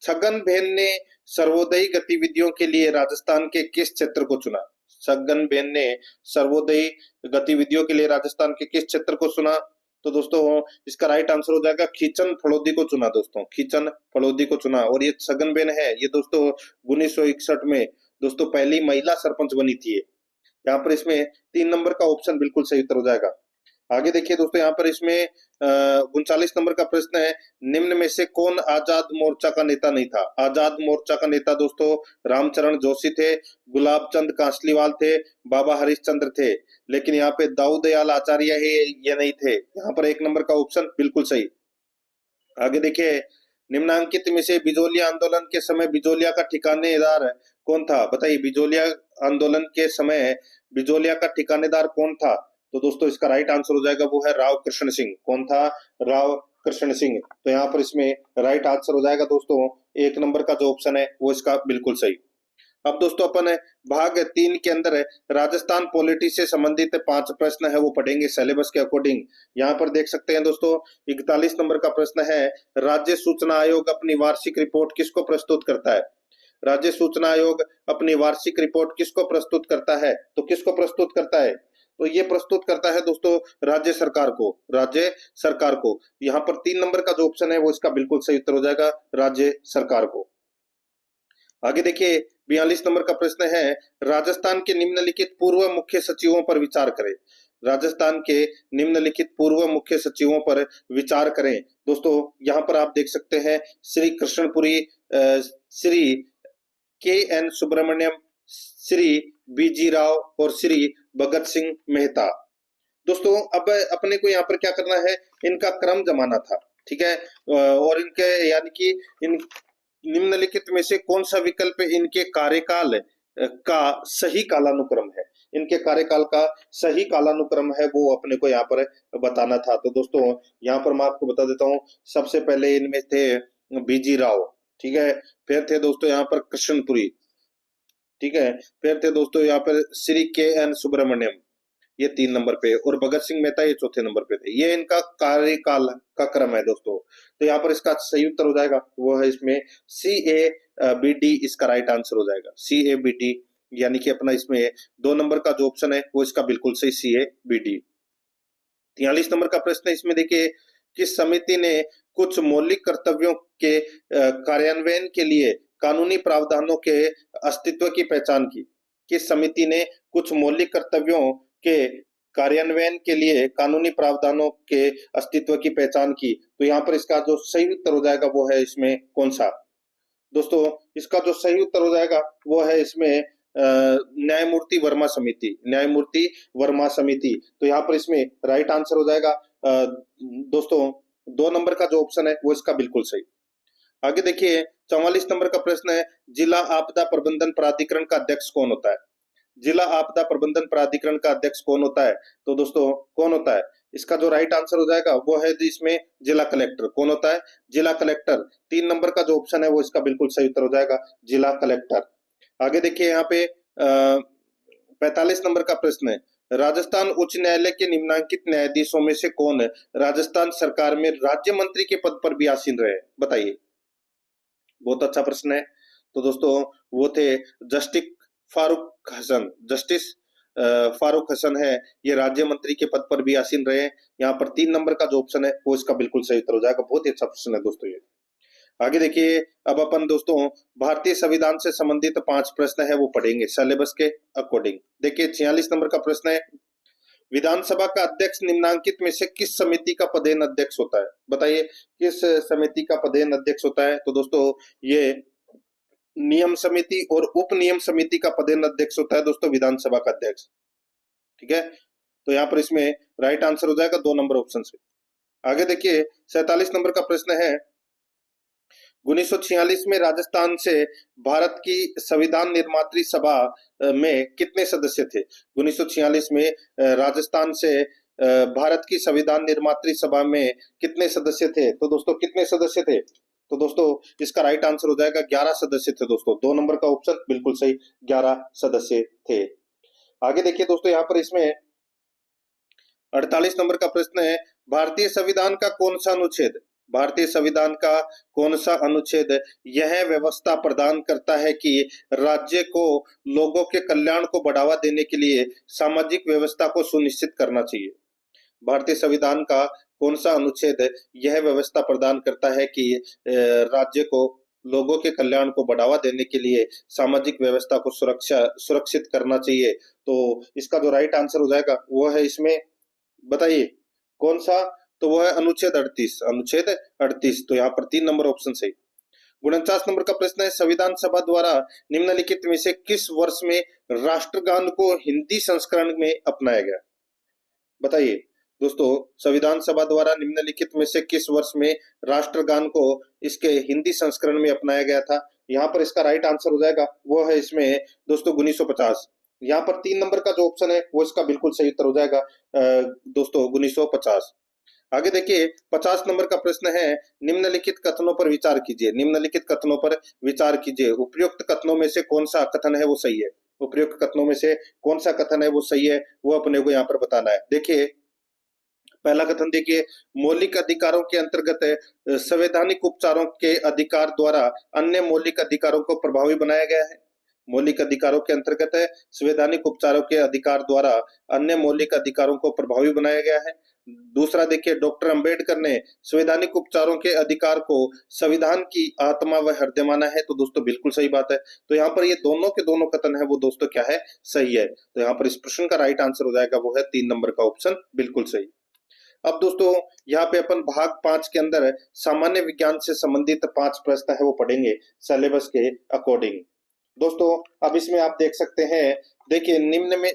छगन भेन ने सर्वोदयी गतिविधियों के लिए राजस्थान के किस क्षेत्र को चुना? छगन भेन ने सर्वोदयी गतिविधियों के लिए राजस्थान के किस क्षेत्र को चुना? तो दोस्तों इसका राइट आंसर हो जाएगा खीचन फड़ौदी को चुना दोस्तों, खीचन फड़ौदी को चुना। और ये छगनबेन है, ये दोस्तों 1961 में दोस्तों पहली महिला सरपंच बनी थी ये। यहाँ पर इसमें 3 नंबर का ऑप्शन बिल्कुल सही उत्तर हो जाएगा। आगे देखिए दोस्तों, यहाँ पर इसमें 39 नंबर का प्रश्न है, निम्न में से कौन आजाद मोर्चा का नेता नहीं था? आजाद मोर्चा का नेता दोस्तों रामचरण जोशी थे, गुलाब चंद कासलीवाल थे, बाबा हरिश्चंद्र थे। लेकिन यहाँ पे दाऊद दयाल आचार्य ही ये नहीं थे। यहाँ पर 1 नंबर का ऑप्शन बिल्कुल सही। आगे देखिए, निम्नांकित में से बिजोलिया आंदोलन के समय बिजोलिया का ठिकानेदार कौन था? बताइए, बिजोलिया आंदोलन के समय बिजोलिया का ठिकानेदार कौन था? तो दोस्तों इसका राइट आंसर हो जाएगा वो है राव कृष्ण सिंह। कौन था? राव कृष्ण सिंह। तो यहाँ पर इसमें राइट आंसर हो जाएगा दोस्तों 1 नंबर का जो ऑप्शन है वो इसका बिल्कुल सही। अब दोस्तों अपन भाग 3 के अंदर राजस्थान पॉलिटी से संबंधित 5 प्रश्न है वो पढ़ेंगे सिलेबस के अकॉर्डिंग। यहाँ पर देख सकते हैं दोस्तों 41 नंबर का प्रश्न है, राज्य सूचना आयोग अपनी वार्षिक रिपोर्ट किसको प्रस्तुत करता है? राज्य सूचना आयोग अपनी वार्षिक रिपोर्ट किसको प्रस्तुत करता है? तो किसको प्रस्तुत करता है? तो ये प्रस्तुत करता है दोस्तों राज्य सरकार को, राज्य सरकार को। यहाँ पर 3 नंबर का जो ऑप्शन है वो इसका बिल्कुल सही उत्तर हो जाएगा, राज्य सरकार को। आगे देखिए 42 नंबर का प्रश्न है, राजस्थान के निम्नलिखित पूर्व मुख्य सचिवों पर विचार करें। राजस्थान के निम्नलिखित पूर्व मुख्य सचिवों पर विचार करें। दोस्तों यहाँ पर आप देख सकते हैं श्री कृष्णपुरी, श्री के.एन. सुब्रमण्यम, श्री बीजी राव और श्री भगत सिंह मेहता। दोस्तों अब अपने को यहाँ पर क्या करना है, इनका क्रम जमाना था, ठीक है। और इनके यानी कि इन निम्नलिखित में से कौन सा विकल्प इनके कार्यकाल का सही कालानुक्रम है? इनके कार्यकाल का सही कालानुक्रम है वो अपने को यहाँ पर बताना था। तो दोस्तों यहाँ पर मैं आपको बता देता हूँ, सबसे पहले इनमें थे बीजी राव, ठीक है। फिर थे दोस्तों यहाँ पर कृष्णपुरी, ठीक है। फिर थे दोस्तों यहाँ पर श्री के.एन. सुब्रमण्यम, ये 3 नंबर पे, और भगत सिंह मेहता ये चौथे नंबर पे थे। ये इनका कार्यकाल का क्रम है दोस्तों। तो यहाँ पर इसका सही उत्तर हो जाएगा वो है इसमें CABD, इसका राइट आंसर हो जाएगा CABD। यानी कि अपना इसमें 2 नंबर का जो ऑप्शन है वो इसका बिल्कुल सही CABD। 43 नंबर का प्रश्न है, इसमें देखिए, किस समिति ने कुछ मौलिक कर्तव्यों के कार्यान्वयन के लिए कानूनी प्रावधानों के अस्तित्व की पहचान की? किस समिति ने कुछ मौलिक कर्तव्यों के कार्यान्वयन के लिए कानूनी प्रावधानों के अस्तित्व की पहचान की? तो यहाँ पर इसका जो सही उत्तर हो जाएगा वो है इसमें कौन सा? दोस्तों इसका जो सही उत्तर हो जाएगा वो है इसमें न्यायमूर्ति वर्मा समिति, न्यायमूर्ति वर्मा समिति। तो यहाँ पर इसमें राइट आंसर हो जाएगा दोस्तों 2 नंबर का जो ऑप्शन है वो इसका बिल्कुल सही। आगे देखिए 44 नंबर का प्रश्न है, जिला आपदा प्रबंधन प्राधिकरण का अध्यक्ष कौन होता है? जिला आपदा प्रबंधन प्राधिकरण का अध्यक्ष कौन होता है? तो दोस्तों कौन होता है? इसका जो राइट आंसर हो जाएगा वो है इसमें जिला कलेक्टर। कौन होता है? जिला कलेक्टर। 3 नंबर का जो ऑप्शन है वो इसका बिल्कुल सही उत्तर हो जाएगा, जिला कलेक्टर। आगे देखिए यहाँ पे 45 नंबर का प्रश्न है, राजस्थान उच्च न्यायालय के निम्नांकित न्यायाधीशों में से कौन राजस्थान सरकार में राज्य मंत्री के पद पर भी आसीन रहे? बताइए, बहुत अच्छा प्रश्न है। तो दोस्तों वो थे जस्टिस फारूक हसन, जस्टिस फारूक हसन है, ये राज्य मंत्री के पद पर भी आसीन रहे। यहाँ पर 3 नंबर का जो ऑप्शन है वो इसका बिल्कुल सही उत्तर हो जाएगा। बहुत ही अच्छा प्रश्न है दोस्तों ये। आगे देखिए, अब अपन दोस्तों भारतीय संविधान से संबंधित 5 प्रश्न है वो पढ़ेंगे सिलेबस के अकॉर्डिंग। देखिए 46 नंबर का प्रश्न है, विधानसभा का अध्यक्ष निम्नांकित में से किस समिति का पदेन अध्यक्ष होता है? बताइए किस समिति का पदेन अध्यक्ष होता है? तो दोस्तों ये नियम समिति और उप नियम समिति का पदेन अध्यक्ष होता है दोस्तों विधानसभा का अध्यक्ष, ठीक है। तो यहाँ पर इसमें राइट आंसर हो जाएगा 2 नंबर ऑप्शन से। आगे देखिए 47 नंबर का प्रश्न है, 1946 में राजस्थान से भारत की संविधान निर्मात्री सभा में कितने सदस्य थे? 1946 में राजस्थान से भारत की संविधान निर्मात्री सभा में कितने सदस्य थे? तो दोस्तों कितने सदस्य थे? तो दोस्तों इसका राइट आंसर हो जाएगा 11 सदस्य थे दोस्तों। 2 नंबर का ऑप्शन बिल्कुल सही, 11 सदस्य थे। आगे देखिए दोस्तों यहाँ पर इसमें 48 नंबर का प्रश्न है, भारतीय संविधान का कौन सा अनुच्छेद, भारतीय संविधान का कौन सा अनुच्छेद यह व्यवस्था प्रदान करता है कि राज्य को लोगों के कल्याण को बढ़ावा देने के लिए सामाजिक व्यवस्था को सुनिश्चित करना चाहिए? भारतीय संविधान का कौन सा अनुच्छेद यह व्यवस्था प्रदान करता है कि राज्य को लोगों के कल्याण को बढ़ावा देने के लिए सामाजिक व्यवस्था को सुरक्षित करना चाहिए। तो इसका जो राइट आंसर हो जाएगा वो है इसमें, बताइए कौन सा? तो वो है अनुच्छेद 38, अनुच्छेद 38। तो यहाँ पर 3 नंबर ऑप्शन सही। 49 नंबर का प्रश्न है, संविधान सभा द्वारा निम्नलिखित में से किस वर्ष में राष्ट्रगान को हिंदी संस्करण में अपनाया गया? बताइए दोस्तों, संविधान सभा द्वारा निम्नलिखित में से किस वर्ष में राष्ट्रगान को इसके हिंदी संस्करण में अपनाया गया था? यहाँ पर इसका राइट आंसर हो जाएगा वो है इसमें दोस्तों 1950। यहाँ पर 3 नंबर का जो ऑप्शन है वो इसका बिल्कुल सही उत्तर हो जाएगा दोस्तों 1950। आगे देखिए 50 नंबर का प्रश्न है, निम्नलिखित कथनों पर विचार कीजिए। निम्नलिखित कथनों पर विचार कीजिए, उपयुक्त कथनों में से कौन सा कथन है वो सही है? उपयुक्त कथनों में से कौन सा कथन है वो सही है, वो अपने को यहाँ पर बताना है। देखिए पहला कथन देखिए, मौलिक अधिकारों के अंतर्गत संवैधानिक उपचारों के अधिकार द्वारा अन्य मौलिक अधिकारों को प्रभावी बनाया गया है। मौलिक अधिकारों के अंतर्गत है संवैधानिक उपचारों के अधिकार द्वारा अन्य मौलिक अधिकारों को प्रभावी बनाया गया है। दूसरा देखिए, डॉक्टर अंबेडकर ने संवैधानिक उपचारों के अधिकार को संविधान की आत्मा व हृदय माना है। तो दोस्तों बिल्कुल सही बात है। तो यहाँ पर ये दोनों के दोनों कथन है वो दोस्तों क्या है, सही है। तो यहाँ पर इस प्रश्न का राइट आंसर हो जाएगा वो है 3 नंबर का ऑप्शन बिल्कुल सही। अब दोस्तों यहाँ पे अपन भाग 5 के अंदर सामान्य विज्ञान से संबंधित 5 प्रश्न है वो पढ़ेंगे सिलेबस के अकॉर्डिंग। दोस्तों अब इसमें आप देख सकते हैं, देखिए निम्न में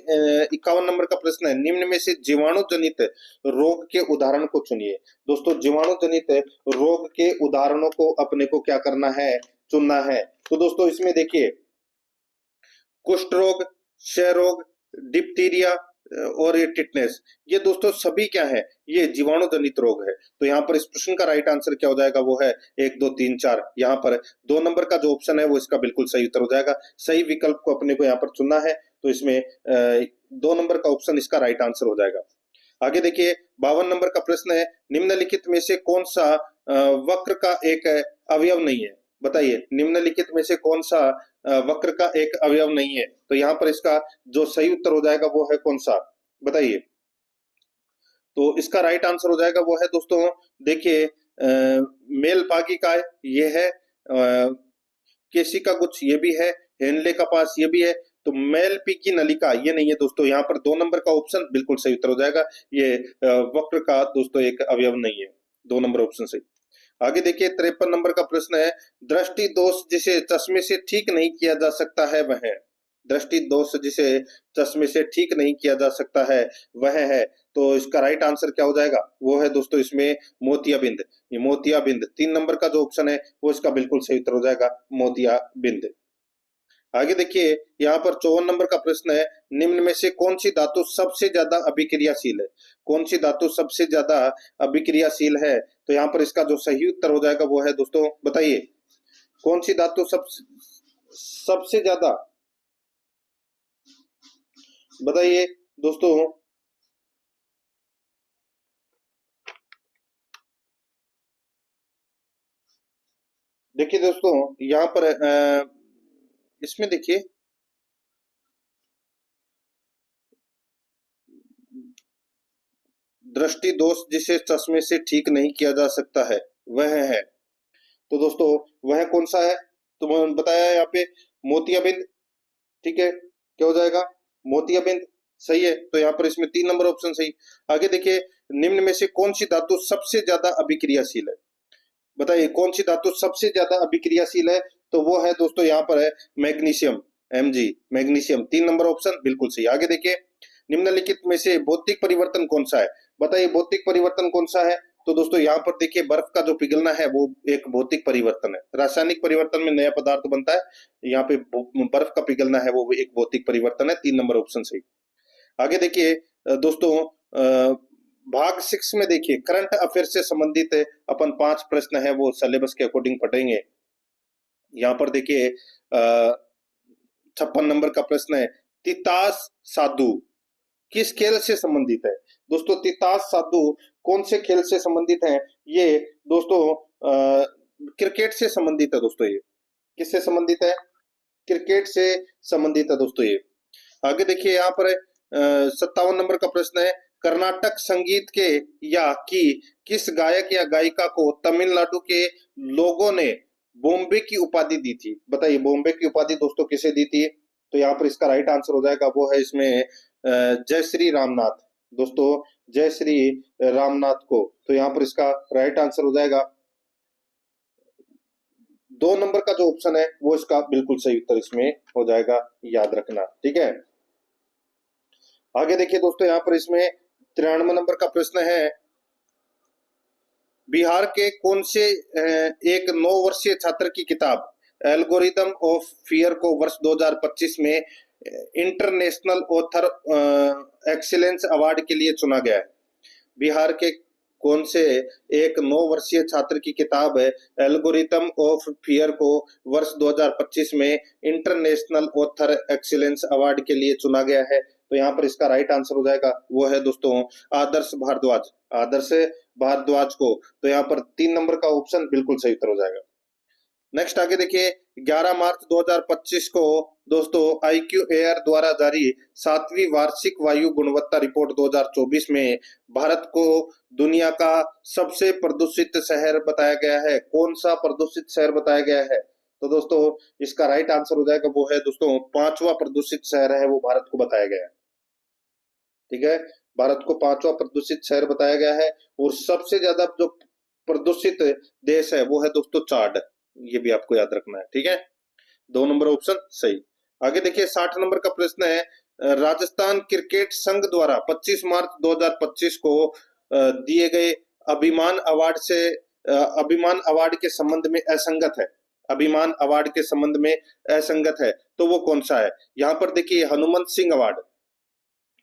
51 नंबर का प्रश्न है, निम्न में से जीवाणु जनित रोग के उदाहरण को चुनिए। दोस्तों जीवाणु जनित रोग के उदाहरणों को अपने को क्या करना है, चुनना है। तो दोस्तों इसमें देखिए कुष्ठ रोग, क्षय रोग, डिप्थीरिया और ये टिटनेस, ये दोस्तों सभी क्या है, ये जीवाणु जनित रोग है। तो यहाँ पर इस प्रश्न का राइट आंसर क्या हो जाएगा वो है 1 2 3 4। यहाँ पर 2 नंबर का जो ऑप्शन है वो इसका बिल्कुल सही उत्तर हो जाएगा। सही विकल्प को अपने को यहाँ पर चुनना है, तो इसमें 2 नंबर का ऑप्शन इसका राइट आंसर हो जाएगा। आगे देखिए 52 नंबर का प्रश्न है, निम्नलिखित में से कौन सा वक्र का एक अवयव नहीं है? बताइए निम्नलिखित में से कौन सा वक्र का एक अवयव नहीं है? तो यहाँ पर इसका जो सही उत्तर हो जाएगा वो है कौन सा, बताइए। तो इसका राइट आंसर हो जाएगा वो है दोस्तों, देखिए मेलपागिका ये है, केशिका गुच्छ ये भी है, हेनले का पास ये भी है। तो मेलपीकी नलिका ये नहीं है दोस्तों। यहाँ पर 2 नंबर का ऑप्शन बिल्कुल सही उत्तर हो जाएगा, ये वक्र का दोस्तों एक अवयव नहीं है। 2 नंबर ऑप्शन सही। आगे देखिए 53 नंबर का प्रश्न है, दृष्टि दोष जिसे चश्मे से ठीक नहीं किया जा सकता है वह है? दृष्टि दोष जिसे चश्मे से ठीक नहीं किया जा सकता है वह है। तो इसका राइट आंसर क्या हो जाएगा वो है दोस्तों इसमें मोतियाबिंद। ये मोतियाबिंद 3 नंबर का जो ऑप्शन है वो इसका बिल्कुल सही उत्तर हो जाएगा, मोतियाबिंद। आगे देखिए यहाँ पर 54 नंबर का प्रश्न है, निम्न में से कौन सी धातु सबसे ज्यादा अभिक्रियाशील है? कौन सी धातु सबसे ज्यादा अभिक्रियाशील है? तो यहाँ पर इसका जो सही उत्तर हो जाएगा वो है दोस्तों, बताइए कौन सी धातु सबसे ज्यादा, बताइए दोस्तों। देखिए दोस्तों यहाँ पर इसमें देखिए दृष्टि दोष जिसे चश्मे से ठीक नहीं किया जा सकता है वह है, तो दोस्तों वह कौन सा है? तो मैंने बताया यहाँ पे मोतियाबिंद, ठीक है, क्या हो जाएगा, मोतियाबिंद सही है। तो यहाँ पर इसमें 3 नंबर ऑप्शन सही। आगे देखिए निम्न में से कौन सी धातु सबसे ज्यादा अभिक्रियाशील है? बताइए कौन सी धातु सबसे ज्यादा अभिक्रियाशील है? तो वो है दोस्तों यहाँ पर है magnesium, Mg, magnesium. 3 number option बिल्कुल सही। आगे देखिए निम्नलिखित में से भौतिक परिवर्तन कौन सा है? बताइए भौतिक परिवर्तन कौन सा है? तो दोस्तों यहाँ पर देखिए बर्फ का जो पिघलना है वो एक भौतिक परिवर्तन है। रासायनिक परिवर्तन में नया पदार्थ बनता है, यहाँ पे बर्फ का पिघलना है वो एक भौतिक परिवर्तन है। 3 नंबर ऑप्शन सही। आगे देखिए दोस्तों भाग 6 में देखिए करंट अफेयर से संबंधित अपन 5 प्रश्न है वो सिलेबस के अकॉर्डिंग पढ़ेंगे। यहाँ पर देखिए 56 नंबर का प्रश्न है, तितास साधु किस खेल से संबंधित है? दोस्तों तितास साधु कौन से खेल से संबंधित है? ये दोस्तों क्रिकेट से संबंधित है दोस्तों। ये किससे संबंधित है? क्रिकेट से संबंधित है दोस्तों ये। आगे देखिए यहाँ पर 57 नंबर का प्रश्न है, कर्नाटक संगीत के या की किस गायक या गायिका को तमिलनाडु के लोगों ने बॉम्बे की उपाधि दी थी? बताइए, बॉम्बे की उपाधि दोस्तों किसे दी थी? तो यहाँ पर इसका राइट आंसर हो जाएगा, वो है इसमें जय श्री रामनाथ। दोस्तों, जय श्री रामनाथ को। तो यहाँ पर इसका राइट आंसर हो जाएगा 2 नंबर का जो ऑप्शन है वो इसका बिल्कुल सही उत्तर इसमें हो जाएगा, याद रखना। ठीक है, आगे देखिए दोस्तों, यहाँ पर इसमें 93 नंबर का प्रश्न है, बिहार के कौन से एक 9 वर्षीय छात्र की किताब एल्गोरिदम ऑफ फियर को वर्ष 2025 में इंटरनेशनल ऑथर एक्सीलेंस अवार्ड के लिए चुना गया है? बिहार के कौन से एक 9 वर्षीय छात्र की किताब है एल्गोरिदम ऑफ फियर को वर्ष 2025 में इंटरनेशनल ऑथर एक्सीलेंस अवार्ड के लिए चुना गया है? तो यहाँ पर इसका राइट आंसर हो जाएगा, वो है दोस्तों आदर्श भारद्वाज। आदर्श भारद्वाज को। तो यहाँ पर 3 नंबर का ऑप्शन बिल्कुल सही उत्तर हो जाएगा। नेक्स्ट आगे देखिए, 11 मार्च 2025 को दोस्तों IQ एयर द्वारा जारी 7वीं वार्षिक वायु गुणवत्ता रिपोर्ट 2024 में भारत को दुनिया का सबसे प्रदूषित शहर बताया गया है। कौन सा प्रदूषित शहर बताया गया है? तो दोस्तों इसका राइट आंसर हो जाएगा, वो है दोस्तों 5वां प्रदूषित शहर है वो भारत को बताया गया है। ठीक है, भारत को 5वां प्रदूषित शहर बताया गया है। और सबसे ज्यादा जो प्रदूषित देश है वो है दोस्तों चाड। ये भी आपको याद रखना है। ठीक है, 2 नंबर ऑप्शन सही। आगे देखिए, 60 नंबर का प्रश्न है, राजस्थान क्रिकेट संघ द्वारा 25 मार्च 2025 को दिए गए अभिमान अवार्ड के संबंध में असंगत है। अभिमान अवार्ड के संबंध में असंगत है, तो वो कौन सा है? यहाँ पर देखिए, हनुमंत सिंह अवार्ड।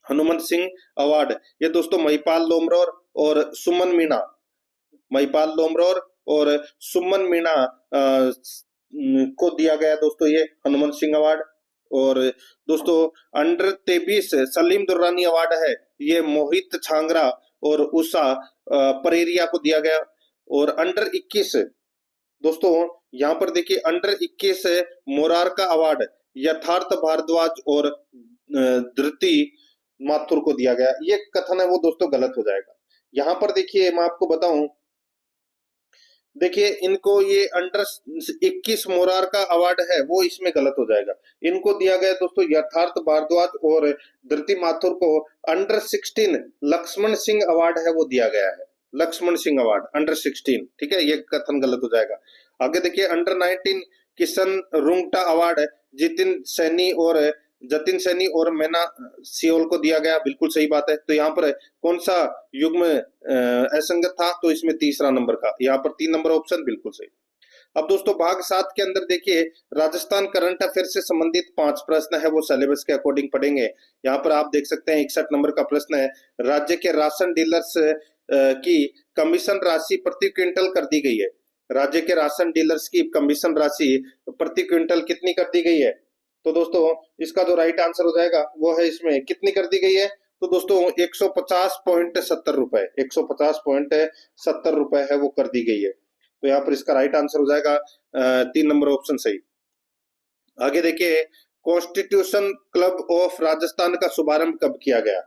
हनुमंत सिंह अवार्ड ये दोस्तों महिपाल लोमरोर और सुमन मीणा, महिपाल लोमरोर और सुमन मीणा को दिया गया दोस्तों ये हनुमंत सिंह अवार्ड। और दोस्तों अंडर 23 सलीम दुर्रानी अवार्ड है, ये मोहित छांगरा और उषा परेरिया को दिया गया। और अंडर 21 दोस्तों यहाँ पर देखिए, अंडर 21 मोरारका अवार्ड यथार्थ भारद्वाज और धृति माथुर को दिया गया। ये कथन है वो दोस्तों गलत हो जाएगा। यहाँ पर देखिए, मैं आपको बताऊं, देखिए इनको ये अंडर 21 मोरार का अवार्ड है वो इसमें गलत हो जाएगा। इनको दिया गया दोस्तों यथार्थ भारद्वाज और धृति माथुर को अंडर 16 लक्ष्मण सिंह अवार्ड है वो दिया गया है। Lakshman Singh award under 16। ठीक है, ये कथन गलत हो जाएगा। आगे देखिए, अंडर 19 किशन रुंगटा अवार्ड जतिन सैनी और मैना सियोल को दिया गया। बिल्कुल सही बात है। तो यहाँ पर कौन सा युग्म असंगत था? तो इसमें तीसरा नंबर का। यहाँ पर 3 नंबर ऑप्शन बिल्कुल सही। अब दोस्तों भाग 7 के अंदर देखिए, राजस्थान करंट अफेयर से संबंधित 5 प्रश्न है वो सिलेबस के अकॉर्डिंग पढ़ेंगे। यहाँ पर आप देख सकते हैं 61 नंबर का प्रश्न है, राज्य के राशन डीलर्स की कमीशन राशि प्रति क्विंटल कर दी गई है। राज्य के राशन डीलर्स की कमीशन राशि प्रति क्विंटल कितनी कर दी गई है? तो दोस्तों इसका जो राइट आंसर हो जाएगा वो है इसमें कितनी कर दी गई है? तो दोस्तों 150.70 रुपए, 150.70 रुपए है वो कर दी गई है। तो यहाँ पर इसका राइट आंसर हो जाएगा 3 नंबर ऑप्शन सही। आगे देखिए, कॉन्स्टिट्यूशन क्लब ऑफ राजस्थान का शुभारंभ कब किया गया?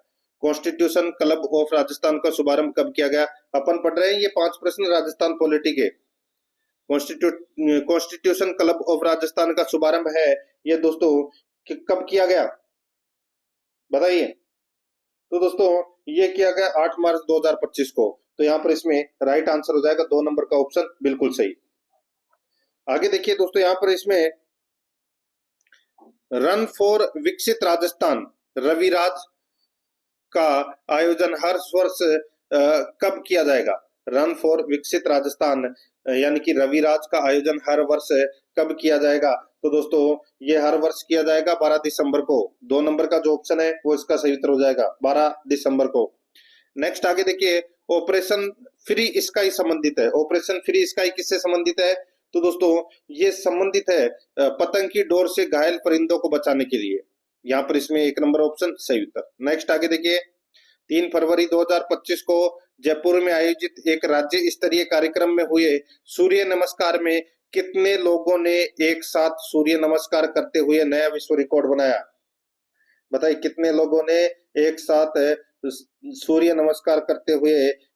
कॉन्स्टिट्यूशन क्लब ऑफ राजस्थान का शुभारंभ कब किया गया? अपन पढ़ रहे हैं ये 5 प्रश्न राजस्थान पॉलिटी के। कॉन्स्टिट्यूशन क्लब ऑफ राजस्थान का शुभारंभ है ये दोस्तों कब किया गया बताइए? तो दोस्तों ये किया गया 8 मार्च 2025 को। तो यहाँ पर इसमें राइट आंसर हो जाएगा 2 नंबर का ऑप्शन बिल्कुल सही। आगे देखिए दोस्तों, यहाँ पर इसमें रन फॉर विकसित राजस्थान रविराज का आयोजन हर वर्ष कब किया जाएगा? रन फॉर विकसित राजस्थान यानी कि रविराज का आयोजन हर वर्ष कब किया जाएगा? तो दोस्तों ये हर वर्ष किया जाएगा 12 दिसंबर को। 2 नंबर का जो ऑप्शन है वो इसका सही उत्तर हो जाएगा 12 दिसंबर को। नेक्स्ट आगे देखिए, ऑपरेशन फ्री स्काई संबंधित है। ऑपरेशन फ्री स्काई किससे संबंधित है? तो दोस्तों ये संबंधित है पतंग की डोर से घायल परिंदों को बचाने के लिए। यहाँ पर इसमें 1 नंबर ऑप्शन सही उत्तर। नेक्स्ट आगे देखिए, 3 फरवरी 2025 को जयपुर में आयोजित एक राज्य स्तरीय कार्यक्रम में हुए सूर्य नमस्कार में कितने लोगों ने एक साथ सूर्य नमस्कार करते हुए नया विश्व रिकॉर्ड बनाया? बताइए कितने लोगों ने एक साथ सूर्य नमस्कार करते हुए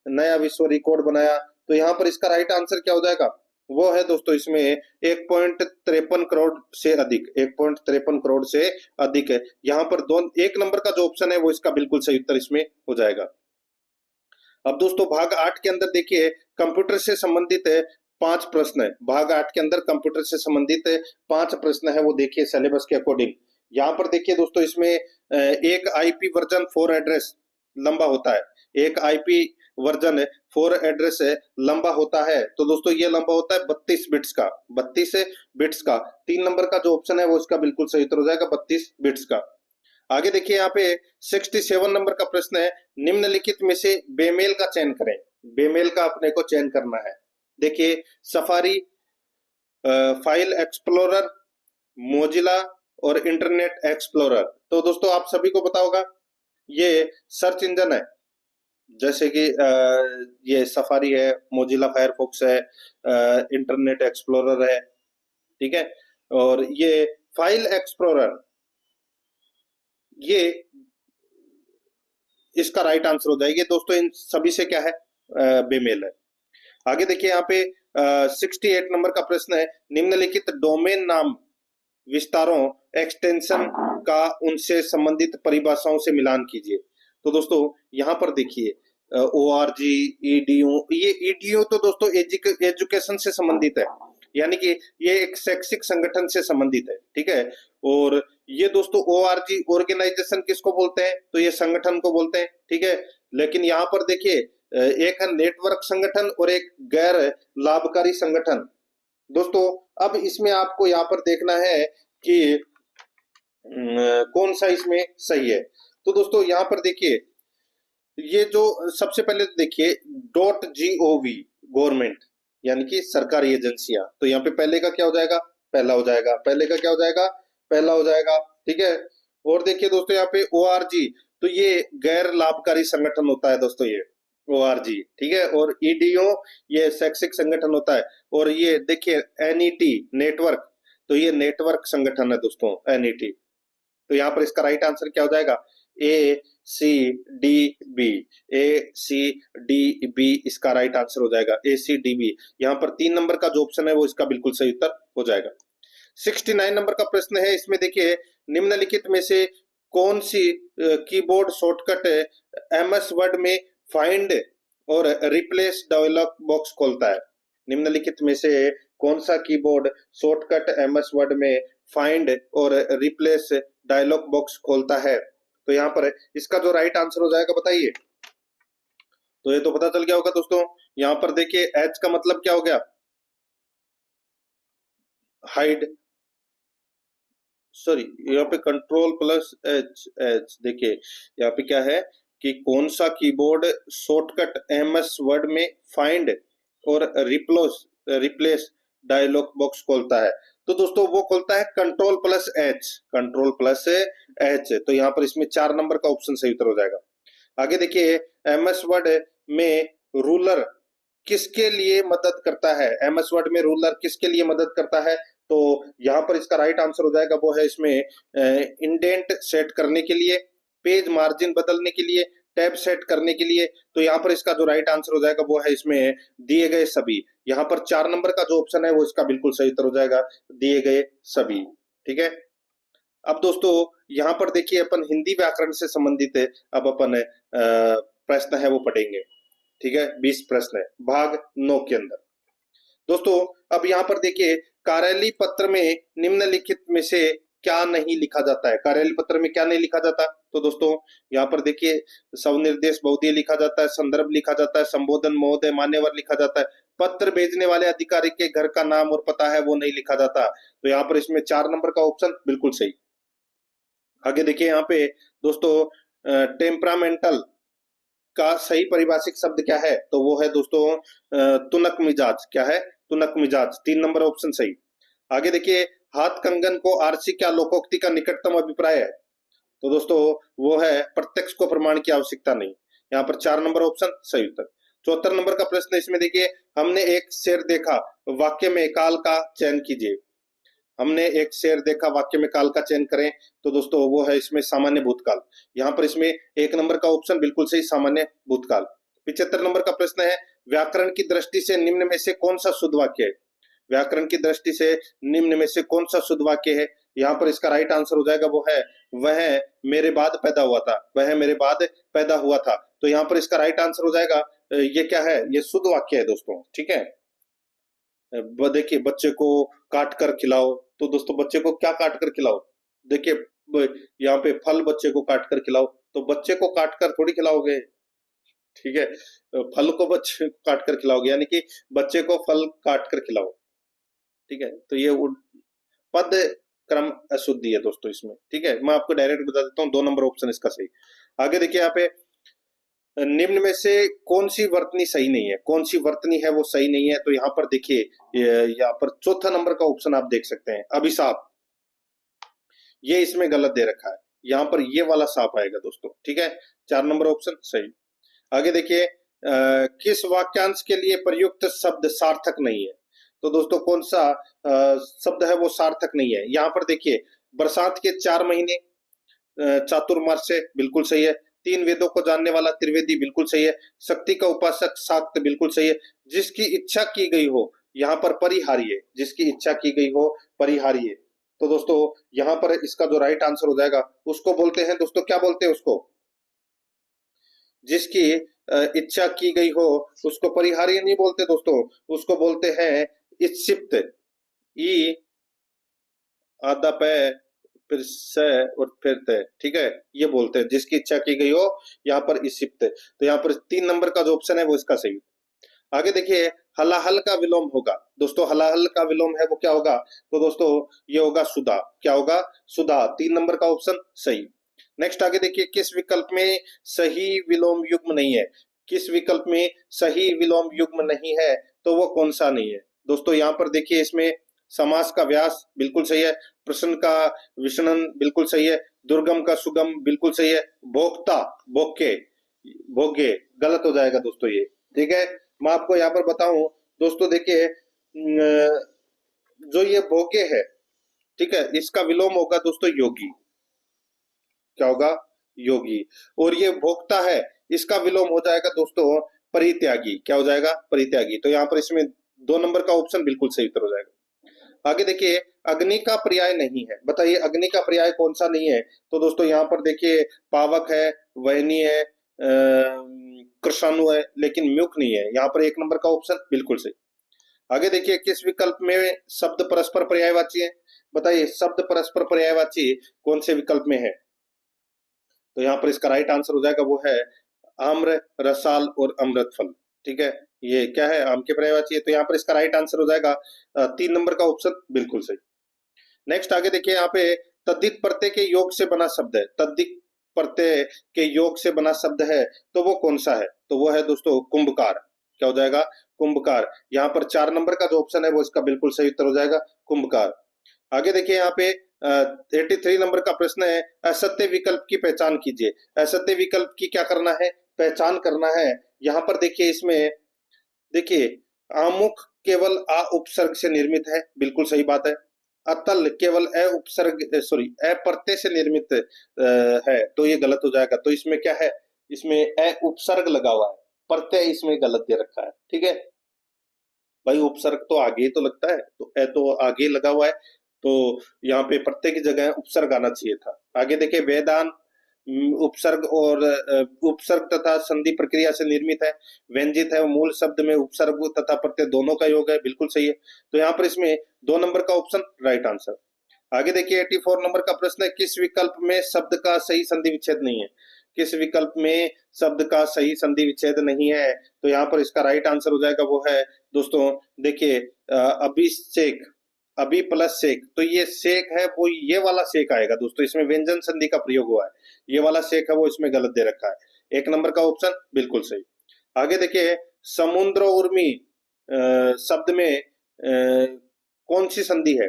नया विश्व रिकॉर्ड बनाया। तो यहाँ पर इसका राइट आंसर क्या हो जाएगा, वो है दोस्तों इसमें 1.53 करोड़ से अधिक, 1.53 करोड़ से अधिक है। यहाँ पर एक नंबर का जो ऑप्शन है वो इसका बिल्कुल सही उत्तर इसमें हो जाएगा। अब दोस्तों भाग 8 के अंदर देखिए कंप्यूटर से संबंधित 5 प्रश्न है। भाग 8 के अंदर कंप्यूटर से संबंधित 5 प्रश्न है, वो देखिए सिलेबस के अकॉर्डिंग। यहाँ पर देखिए दोस्तों इसमें एक आईपी वर्जन 4 एड्रेस लंबा होता है, एक आईपी वर्जन 4 एड्रेस लंबा होता है। तो दोस्तों ये लंबा होता है 32 बिट्स का, 32 बिट्स का। 3 नंबर का जो ऑप्शन है वो इसका बिल्कुल सही उत्तर हो जाएगा, 32 बिट्स का। आगे देखिए यहाँ पे 67 नंबर का प्रश्न है, निम्नलिखित में से बेमेल का चयन करें। बेमेल का अपने को चयन करना है। देखिए सफारी, फाइल एक्सप्लोरर, मोजिला और इंटरनेट एक्सप्लोरर। तो दोस्तों आप सभी को पता होगा ये सर्च इंजन है, जैसे कि ये सफारी है, मोजिला फायरफॉक्स है, इंटरनेट एक्सप्लोरर है, ठीक है। और ये फाइल एक्सप्लोरर, ये इसका राइट आंसर हो जाएगी दोस्तों। इन सभी से क्या है, बेमेल है। आगे देखिए यहाँ पे 68 नंबर का प्रश्न है, निम्नलिखित डोमेन नाम विस्तारों एक्सटेंशन का उनसे संबंधित परिभाषाओं से मिलान कीजिए। तो दोस्तों यहाँ पर देखिए ORG, EDU, ये EDU तो दोस्तों एजुकेशन से संबंधित है, यानी कि ये एक शैक्षिक संगठन से संबंधित है, ठीक है। और ये दोस्तों ORG ऑर्गेनाइजेशन किसको बोलते हैं, तो ये संगठन को बोलते हैं, ठीक है। लेकिन यहाँ पर देखिए एक है नेटवर्क संगठन और एक गैर लाभकारी संगठन। दोस्तों अब इसमें आपको यहाँ पर देखना है कि कौन सा इसमें सही है। तो दोस्तों यहाँ पर देखिए ये जो सबसे पहले देखिए .gov गवर्नमेंट, यानी कि सरकारी एजेंसियां। तो यहाँ पे पहले का क्या हो जाएगा, पहला हो जाएगा। पहले का क्या हो जाएगा, पहला हो जाएगा, ठीक है। और देखिए दोस्तों यहाँ पे ORG, तो ये गैर लाभकारी संगठन होता है दोस्तों, ये ORG, ठीक है। और EDO ये शैक्षिक संगठन होता है। और ये देखिए NET नेटवर्क, तो ये नेटवर्क संगठन है दोस्तों, NET। तो यहाँ पर इसका राइट आंसर क्या हो जाएगा, ACDB, ACDB इसका राइट आंसर हो जाएगा, ACDB। यहाँ पर 3 नंबर का जो ऑप्शन है वो इसका बिल्कुल सही उत्तर हो जाएगा। 69 नंबर का प्रश्न है, इसमें देखिए निम्नलिखित में से कौन सी कीबोर्ड शॉर्टकट MS वर्ड में फाइंड और रिप्लेस डायलॉग बॉक्स खोलता है। निम्नलिखित में से कौन सा कीबोर्ड शॉर्टकट MS वर्ड में फाइंड और रिप्लेस डायलॉग बॉक्स खोलता है। तो यहाँ पर इसका जो राइट आंसर हो जाएगा बताइए। तो ये तो पता चल गया होगा दोस्तों। यहाँ पर देखिए H का मतलब क्या हो गया, हाइड, सॉरी यहाँ पे Ctrl+H। देखिए यहाँ पे क्या है कि कौन सा कीबोर्ड शॉर्टकट MS वर्ड में फाइंड और रिप्लेस डायलॉग बॉक्स खोलता है। तो दोस्तों वो खोलता है Ctrl+H, Ctrl+H। तो यहाँ पर इसमें 4 नंबर का ऑप्शन सही उत्तर हो जाएगा। आगे देखिए MS वर्ड में रूलर किसके लिए मदद करता है, MS वर्ड में रूलर किसके लिए मदद करता है। तो यहाँ पर इसका राइट आंसर हो जाएगा, वो है इसमें इंडेंट सेट करने के लिए, पेज मार्जिन बदलने के लिए, टैब सेट करने के लिए। तो यहाँ पर इसका जो राइट आंसर हो जाएगा वो है इसमें दिए गए सभी। यहाँ पर 4 नंबर का जो ऑप्शन है वो इसका बिल्कुल सही उत्तर हो जाएगा, दिए गए सभी, ठीक है। अब दोस्तों यहाँ पर देखिए अपन हिंदी व्याकरण से संबंधित अब अपन प्रश्न है वो पढ़ेंगे, ठीक है। 20 प्रश्न है भाग 9 के अंदर। दोस्तों अब यहाँ पर देखिए कार्यालय पत्र में निम्नलिखित में से क्या नहीं लिखा जाता है। कार्यालय पत्र में क्या नहीं लिखा जाता, तो दोस्तों यहाँ पर देखिए स्वनिर्देश बहुधीय लिखा जाता है, संदर्भ लिखा जाता है, संबोधन महोदय मान्यवर लिखा जाता है, पत्र भेजने वाले अधिकारी के घर का नाम और पता है वो नहीं लिखा जाता। तो यहाँ पर इसमें 4 नंबर का ऑप्शन बिल्कुल सही। आगे देखिए यहाँ पे दोस्तों टेम्परामेंटल का सही परिभाषिक शब्द क्या है, तो वो है दोस्तों तुनक मिजाज। क्या है, तुनक मिजाज। 3 नंबर ऑप्शन सही। आगे देखिए हाथ कंगन को आरसी क्या लोकोक्ति का निकटतम अभिप्राय है, तो दोस्तों वो है प्रत्यक्ष को प्रमाण की आवश्यकता नहीं। यहाँ पर 4 नंबर ऑप्शन सही उत्तर। 74 नंबर का प्रश्न इसमें देखिए हमने एक शेर देखा, वाक्य में काल का चयन कीजिए। हमने एक शेर देखा, वाक्य में काल का चयन करें, तो दोस्तों वो है इसमें सामान्य भूतकाल। यहाँ पर इसमें 1 नंबर का ऑप्शन बिल्कुल सही, सामान्य भूतकाल। 75 नंबर का प्रश्न है, व्याकरण की दृष्टि से निम्न में से कौन सा शुद्ध वाक्य है? व्याकरण की दृष्टि से निम्न में से कौन सा शुद्ध वाक्य है? यहाँ पर इसका राइट आंसर हो जाएगा वो है, वह मेरे बाद पैदा हुआ था, वह मेरे बाद पैदा हुआ था। तो यहाँ पर इसका राइट आंसर हो जाएगा, ये क्या है? ये शुद्ध वाक्य है दोस्तों, ठीक है। देखिए, बच्चे को काट कर खिलाओ, तो दोस्तों बच्चे को क्या काट कर खिलाओ? देखिए, यहाँ पे फल बच्चे को काट कर खिलाओ, तो बच्चे को काट कर थोड़ी खिलाओगे, ठीक है। फल को बच्चे को काट कर खिलाओगे, यानी कि बच्चे को फल काट कर खिलाओ, ठीक है। तो ये पद क्रम अशुद्धि है दोस्तों इसमें, ठीक है। मैं आपको डायरेक्ट बता देता हूँ, 2 नंबर ऑप्शन इसका सही। आगे देखिए, यहाँ पे निम्न में से कौन सी वर्तनी सही नहीं है? कौन सी वर्तनी है वो सही नहीं है? तो यहाँ पर देखिए, यहाँ पर चौथा नंबर का ऑप्शन आप देख सकते हैं, अभिशाप। ये इसमें गलत दे रखा है, यहाँ पर ये वाला साप आएगा दोस्तों, ठीक है। 4 नंबर ऑप्शन सही। आगे देखिए, किस वाक्यांश के लिए प्रयुक्त शब्द सार्थक नहीं है? तो दोस्तों कौन सा शब्द है वो सार्थक नहीं है? यहाँ पर देखिए, बरसात के 4 महीने, चातुर्मास से बिल्कुल सही है। 3 वेदों को जानने वाला त्रिवेदी बिल्कुल सही है। शक्ति का उपासक शाक्त बिल्कुल सही है। जिसकी इच्छा की गई हो, यहाँ पर परिहार्य, जिसकी इच्छा की गई हो परिहार्य। तो दोस्तों यहाँ पर इसका जो राइट आंसर हो जाएगा, उसको बोलते हैं दोस्तों, क्या बोलते हैं उसको? जिसकी इच्छा की गई हो उसको परिहार्य नहीं बोलते दोस्तों, उसको बोलते हैं इच्छिप्त। ई आधा पे फिर से और फिर तय, ठीक है, ये बोलते हैं जिसकी इच्छा की गई हो, यहाँ पर इच्छिप्त। तो यहाँ पर 3 नंबर का जो ऑप्शन है वो इसका सही। आगे देखिए, हलाहल का विलोम होगा दोस्तों, हलाहल का विलोम है वो क्या होगा? तो दोस्तों ये होगा सुधा। क्या होगा? सुधा। 3 नंबर का ऑप्शन सही। नेक्स्ट आगे देखिए, किस विकल्प में सही विलोम युग्म नहीं है? किस विकल्प में सही विलोम युग्म नहीं है? तो वो कौन सा नहीं है दोस्तों? यहाँ पर देखिए, इसमें समास का व्यास बिल्कुल सही है, प्रश्न का विषणन बिल्कुल सही है, दुर्गम का सुगम बिल्कुल सही है, भोक्ता भोगे भोगे गलत हो जाएगा दोस्तों ये, ठीक है। मैं आपको यहाँ पर बताऊं दोस्तों, देखिए जो ये भोगे है, ठीक है, इसका विलोम होगा दोस्तों योगी। क्या होगा? योगी। और ये भोक्ता है, इसका विलोम हो जाएगा दोस्तों परित्यागी। क्या हो जाएगा? परित्यागी। तो यहाँ पर इसमें 2 नंबर का ऑप्शन बिल्कुल सही उत्तर हो जाएगा। आगे देखिए, अग्नि का पर्याय नहीं है, बताइए अग्नि का पर्याय कौन सा नहीं है? तो दोस्तों यहाँ पर देखिए, पावक है, वहनी है, कृषाणु है, लेकिन म्युख नहीं है। यहाँ पर 1 नंबर का ऑप्शन बिल्कुल सही। आगे देखिए, किस विकल्प में शब्द परस्पर पर्यायवाची है? बताइए शब्द परस्पर पर्यायवाची कौन से विकल्प में है? तो यहाँ पर इसका राइट आंसर हो जाएगा वो है आम्र, रसाल और अमृत फल, ठीक है। ये क्या है? आम के पर्यायवाची है। तो यहाँ पर इसका राइट आंसर हो जाएगा 3 नंबर का ऑप्शन बिल्कुल सही। नेक्स्ट आगे देखिए, यहाँ पे तद्धित प्रत्यय के योग से बना शब्द है, तद्धित प्रत्यय के योग से बना शब्द है, तो वो कौन सा है? तो वो है दोस्तों कुंभकार। क्या हो जाएगा? कुंभकार। यहाँ पर 4 नंबर का जो ऑप्शन है वो इसका बिल्कुल सही उत्तर हो जाएगा, कुंभकार। आगे देखिए, यहाँ पे 83 नंबर का प्रश्न है, असत्य विकल्प की पहचान कीजिए। असत्य विकल्प की क्या करना है? पहचान करना है। यहाँ पर देखिए, इसमें देखिए, आमुख केवल आ उपसर्ग से निर्मित है, बिल्कुल सही बात है। अतल केवल अ उपसर्ग सॉरी अ प्रत्यय से निर्मित है, तो ये गलत हो जाएगा। तो इसमें क्या है? इसमें अ उपसर्ग लगा हुआ है, प्रत्यय इसमें गलत दे रखा है, ठीक है भाई। उपसर्ग तो आगे ही तो लगता है, तो अ तो आगे लगा हुआ है, तो यहाँ पे प्रत्यय की जगह उपसर्ग आना चाहिए था। आगे देखिए, वेदान उपसर्ग और उपसर्ग तथा संधि प्रक्रिया से निर्मित है, व्यंजित है, मूल शब्द में उपसर्ग तथा प्रत्यय दोनों का योग है, बिल्कुल सही है। तो यहाँ पर इसमें 2 नंबर का ऑप्शन राइट आंसर। आगे देखिए, 84 नंबर का प्रश्न है, किस विकल्प में शब्द का सही संधि विच्छेद नहीं है? किस विकल्प में शब्द का सही संधि विच्छेद नहीं है? तो यहाँ पर इसका राइट आंसर हो जाएगा वो है दोस्तों, देखिए अभिषेक, अभी प्लस सेक, तो ये सेक है वो ये वाला सेक आएगा दोस्तों, इसमें व्यंजन संधि का प्रयोग हुआ है, ये वाला सेक है वो इसमें गलत दे रखा है। 1 नंबर का ऑप्शन बिल्कुल सही। आगे देखिए, समुद्र उर्मी शब्द में कौन सी संधि है?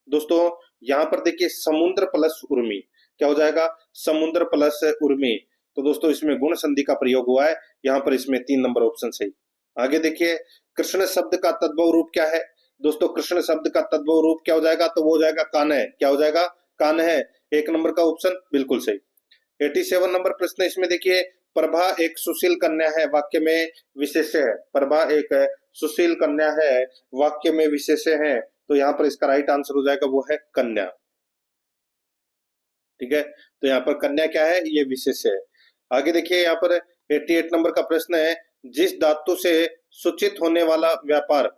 दोस्तों यहाँ पर देखिए, समुद्र प्लस उर्मी, क्या हो जाएगा? समुद्र प्लस उर्मी। तो दोस्तों इसमें गुण संधि का प्रयोग हुआ है, यहाँ पर इसमें 3 नंबर ऑप्शन सही। आगे देखिए, कृष्ण शब्द का तद्भव रूप क्या है? दोस्तों कृष्ण शब्द का तद्भव रूप क्या हो जाएगा, तो वो हो जाएगा कान है। क्या हो जाएगा, कान है। एक नंबर का ऑप्शन बिल्कुल सही। 87 नंबर प्रश्न, इसमें देखिए, प्रभा एक सुशील कन्या है, वाक्य में विशेष्य है। प्रभा एक सुशील कन्या है, वाक्य में विशेष्य है, तो यहाँ पर इसका राइट आंसर हो जाएगा वो है कन्या। ठीक है, तो यहाँ पर कन्या क्या है, ये विशेष्य है। आगे देखिए यहाँ पर 88 नंबर का प्रश्न है, जिस धातु से सूचित होने वाला व्यापार,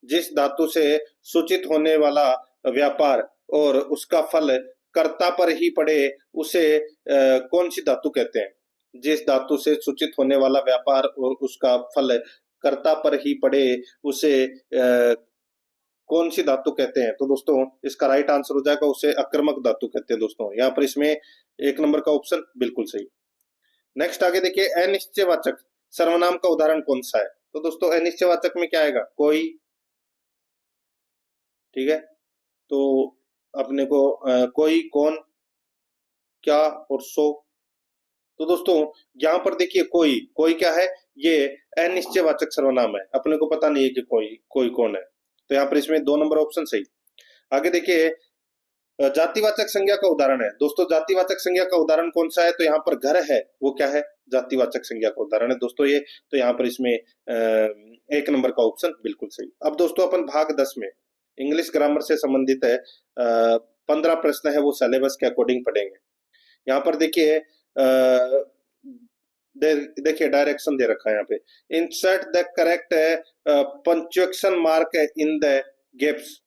जिस धातु से सूचित होने वाला व्यापार और उसका फल कर्ता पर ही पड़े, उसे कौन सी धातु कहते हैं। जिस धातु से सूचित होने वाला व्यापार और उसका फल कर्ता पर ही पड़े, उसे कौन सी धातु कहते हैं। तो दोस्तों इसका राइट आंसर हो जाएगा, उसे अकर्मक धातु कहते हैं। दोस्तों यहाँ पर इसमें एक नंबर का ऑप्शन बिल्कुल सही। नेक्स्ट आगे देखिए, अनिश्चयवाचक सर्वनाम का उदाहरण कौन सा है। तो दोस्तों अनिश्चयवाचक में क्या आएगा, कोई। ठीक है, तो अपने को कोई, कौन, क्या और सो। तो दोस्तों यहाँ पर देखिए, कोई, कोई क्या है, ये अनिश्चयवाचक सर्वनाम है, अपने को पता नहीं है कि कोई, कोई कौन है, तो यहाँ पर इसमें 2 नंबर ऑप्शन सही। आगे देखिए, जातिवाचक संज्ञा का उदाहरण है। दोस्तों जातिवाचक संज्ञा का उदाहरण कौन सा है, तो यहाँ पर घर है, वो क्या है, जातिवाचक संज्ञा का उदाहरण है दोस्तों ये। तो यहाँ पर इसमें 1 नंबर का ऑप्शन बिल्कुल सही। अब दोस्तों अपन भाग 10 में इंग्लिश ग्रामर से संबंधित है 15 प्रश्न है, वो सिलेबस के अकॉर्डिंग पढ़ेंगे। यहाँ पर देखिए, देखिए डायरेक्शन दे रखा है यहाँ पे, insert the correct punctuation mark in the gaps,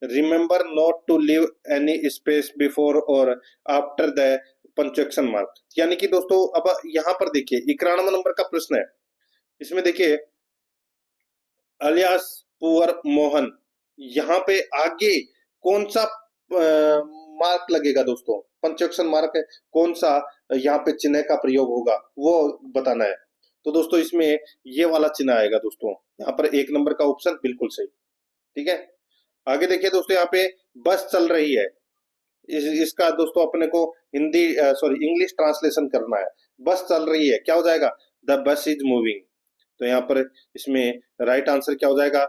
remember not to leave any space before or after the punctuation mark. यानी कि दोस्तों अब यहाँ पर देखिए 91 नंबर का प्रश्न है, इसमें देखिए अलियास पुअर मोहन, यहाँ पे आगे कौन सा मार्क लगेगा दोस्तों, पंक्चुएशन मार्क है, कौन सा यहाँ पे चिन्ह का प्रयोग होगा वो बताना है। तो दोस्तों इसमें ये वाला चिन्ह आएगा दोस्तों, यहाँ पर 1 नंबर का ऑप्शन बिल्कुल सही। ठीक है, आगे देखिए दोस्तों, यहाँ पे बस चल रही है, इसका दोस्तों अपने को हिंदी सॉरी इंग्लिश ट्रांसलेशन करना है। बस चल रही है, क्या हो जाएगा, द बस इज मूविंग। तो यहाँ पर इसमें राइट आंसर क्या हो जाएगा,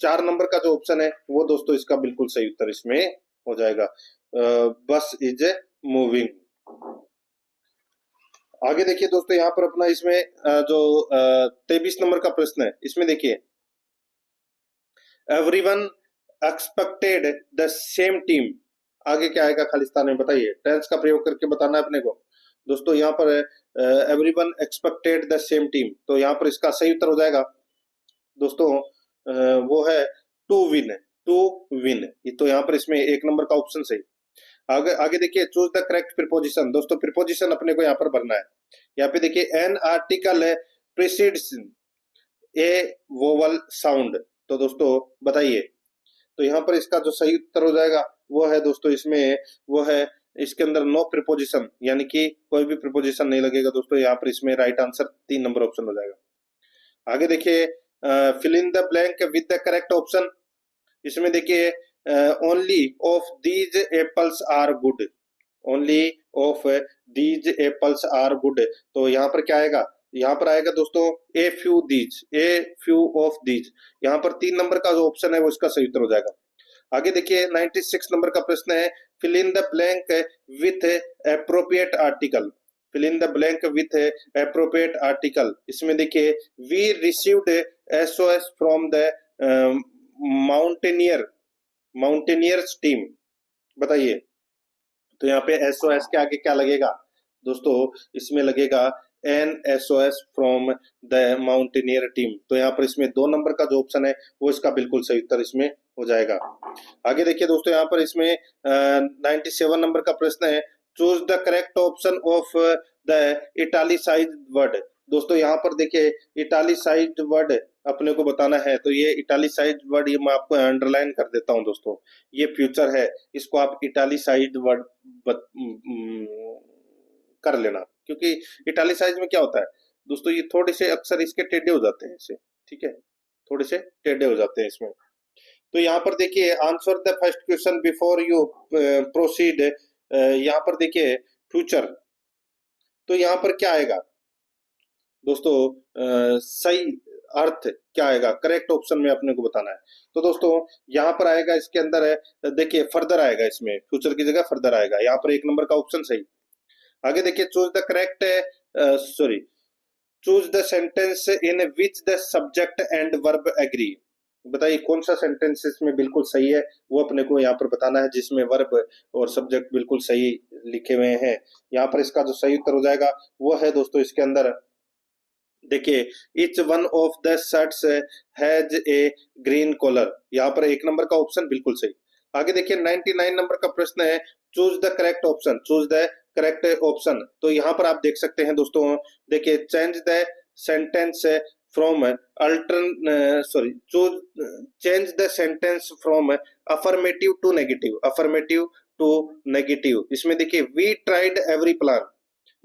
4 नंबर का जो ऑप्शन है वो दोस्तों इसका बिल्कुल सही उत्तर इसमें हो जाएगा, बस इज मूविंग। आगे देखिए दोस्तों, यहाँ पर अपना इसमें जो 23 नंबर का प्रश्न है, इसमें देखिए everyone expected the same team, आगे क्या आएगा खालिस्तान में, बताइए, टेंस का प्रयोग करके बताना है अपने को। दोस्तों यहाँ पर everyone expected the same team, तो यहाँ पर इसका सही उत्तर हो जाएगा दोस्तों वो है टू विन, टू विन। तो यहाँ पर इसमें 1 नंबर का ऑप्शन सही। आगे आगे देखिए, चूज द करेक्ट प्रीपोजिशन। दोस्तों प्रीपोजिशन अपने को यहाँ पर भरना है। यहाँ पे देखिए an article precedes A vowel sound, तो दोस्तों बताइए, तो यहाँ पर इसका जो सही उत्तर हो जाएगा वो है दोस्तों इसमें, वो है इसके अंदर नो प्रीपोजिशन, यानी कि कोई भी प्रीपोजिशन नहीं लगेगा दोस्तों। यहाँ पर इसमें राइट आंसर 3 नंबर ऑप्शन हो जाएगा। आगे देखिए, fill in the blank with the correct option, इसमें देखिए only of these apples are good, only of these apples are good, तो यहाँ पर क्या आएगा, यहाँ पर आएगा दोस्तों a few these, a few of these. यहाँ पर 3 नंबर का जो ऑप्शन है वो इसका सही उत्तर हो जाएगा। आगे देखिए 96 नंबर का प्रश्न है, fill in the blank with appropriate article, fill in the blank with appropriate article. इसमें देखिए we received SOS from the mountaineer, mountaineers team, बताइए। तो यहाँ पे एसओएस के आगे क्या लगेगा दोस्तों, इसमें लगेगा an SOS from the mountaineer team. तो यहाँ पर इसमें 2 नंबर का जो ऑप्शन है वो इसका बिल्कुल सही उत्तर इसमें हो जाएगा। आगे देखिए दोस्तों, यहाँ पर इसमें 97 नंबर का प्रश्न है, choose the correct option of the italicised word. दोस्तों यहाँ पर देखिए इटालिसाइज्ड वर्ड अपने को बताना है, तो ये इटालिसाइज्ड वर्ड ये मैं आपको अंडरलाइन कर देता हूँ दोस्तों, ये फ्यूचर है, इसको आप इटालिसाइज्ड वर्ड कर लेना, क्योंकि इटालिसाइज में क्या होता है दोस्तों, ये थोड़े से अक्सर इसके टेढ़े हो जाते हैं इसे, ठीक है, थोड़े से टेढ़े हो जाते हैं इसमें। तो यहाँ पर देखिए answer the first question before you proceed, यहाँ पर देखिए फ्यूचर, तो यहाँ पर क्या आएगा, दोस्तों सही अर्थ क्या आएगा, करेक्ट ऑप्शन में अपने को बताना है। तो दोस्तों यहाँ पर आएगा इसके अंदर है, देखिए फर्दर आएगा, इसमें फ्यूचर की जगह फर्दर आएगा, यहाँ पर एक नंबर का ऑप्शन सही। आगे देखिए, choose the correct, sorry, choose the sentence in which the subject and verb agree. बताइए कौन सा सेंटेंस इसमें बिल्कुल सही है, वो अपने को यहाँ पर बताना है, जिसमें वर्ब और सब्जेक्ट बिल्कुल सही लिखे हुए हैं। यहाँ पर इसका जो सही उत्तर हो जाएगा वो है दोस्तों इसके अंदर, देखिए, each one of the shirts has a green collar, यहाँ पर एक नंबर का ऑप्शन बिल्कुल सही। आगे देखिए 99 नंबर का प्रश्न है, choose the correct option, choose the correct option. तो यहाँ पर आप देख सकते हैं दोस्तों, देखिए, change the sentence from altern sorry choose change the sentence from affirmative to negative, affirmative to negative. इसमें देखिए, we tried every plan,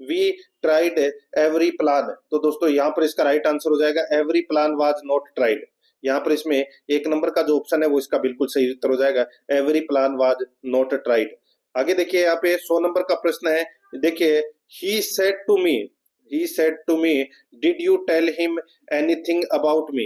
we tried every plan. तो दोस्तों यहाँ पर इसका राइट आंसर हो जाएगा every plan was not tried. यहाँ पर इसमें एक नंबर का जो ऑप्शन है वो इसका बिल्कुल सही उत्तर हो जाएगा, every plan was not tried. आगे देखिए, यहाँ पे 100 नंबर का प्रश्न है, देखिए, he said to me, he said to me, did you tell him anything about me,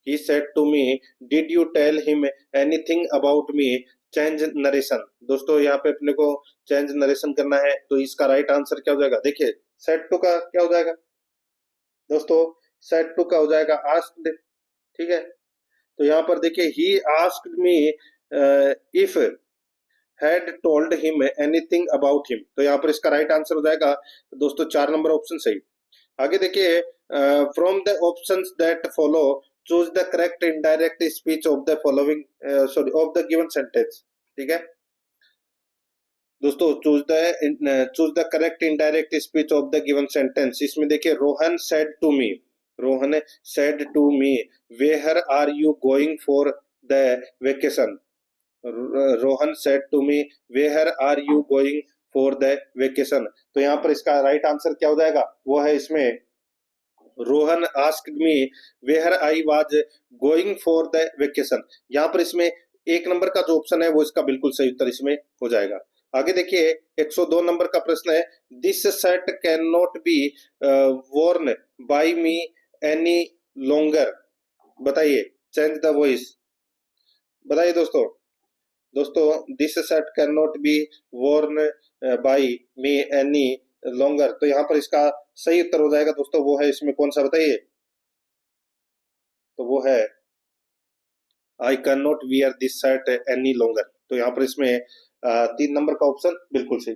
he said to me, did you tell him anything about me, change narration. दोस्तों यहाँ पे अपने को चेंज नरेशन करना है, तो इसका राइट आंसर क्या हो जाएगा, देखिए, सेट टू का क्या हो जाएगा दोस्तों, सेट टू का हो जाएगा आस्क्ड, ठीक है। तो यहाँ पर देखिए, he asked me if had told him anything about him, तो यहाँ पर इसका राइट आंसर हो जाएगा दोस्तों 4 नंबर ऑप्शन सही। आगे देखिए, from the options that follow choose the correct indirect speech of the following, sorry, of the given sentence, ठीक है दोस्तों, choose the correct indirect speech of the given sentence. इसमें देखिए, Rohan said to me, Rohan said to me, where are you going for the vacation, Rohan said to me, where are you going for the vacation. तो यहाँ पर इसका right answer क्या हो जाएगा, वो है इसमें, Rohan asked me where I was going for the vacation. यहाँ पर इसमें एक नंबर का जो ऑप्शन है वो इसका बिल्कुल सही उत्तर इसमें हो जाएगा। आगे देखिए, 102 नंबर का प्रश्न है, this shirt can not be Warne bye me any longer. बताइए, चेंज द वॉइस, बताइए दोस्तों, this shirt can not be Warne bye me any longer. तो यहाँ पर इसका सही उत्तर हो जाएगा दोस्तों, वो है इसमें कौन सा, बताइए, तो वो है I can not wear this shirt any longer. तो यहाँ पर इसमें 3 नंबर का ऑप्शन बिल्कुल सही।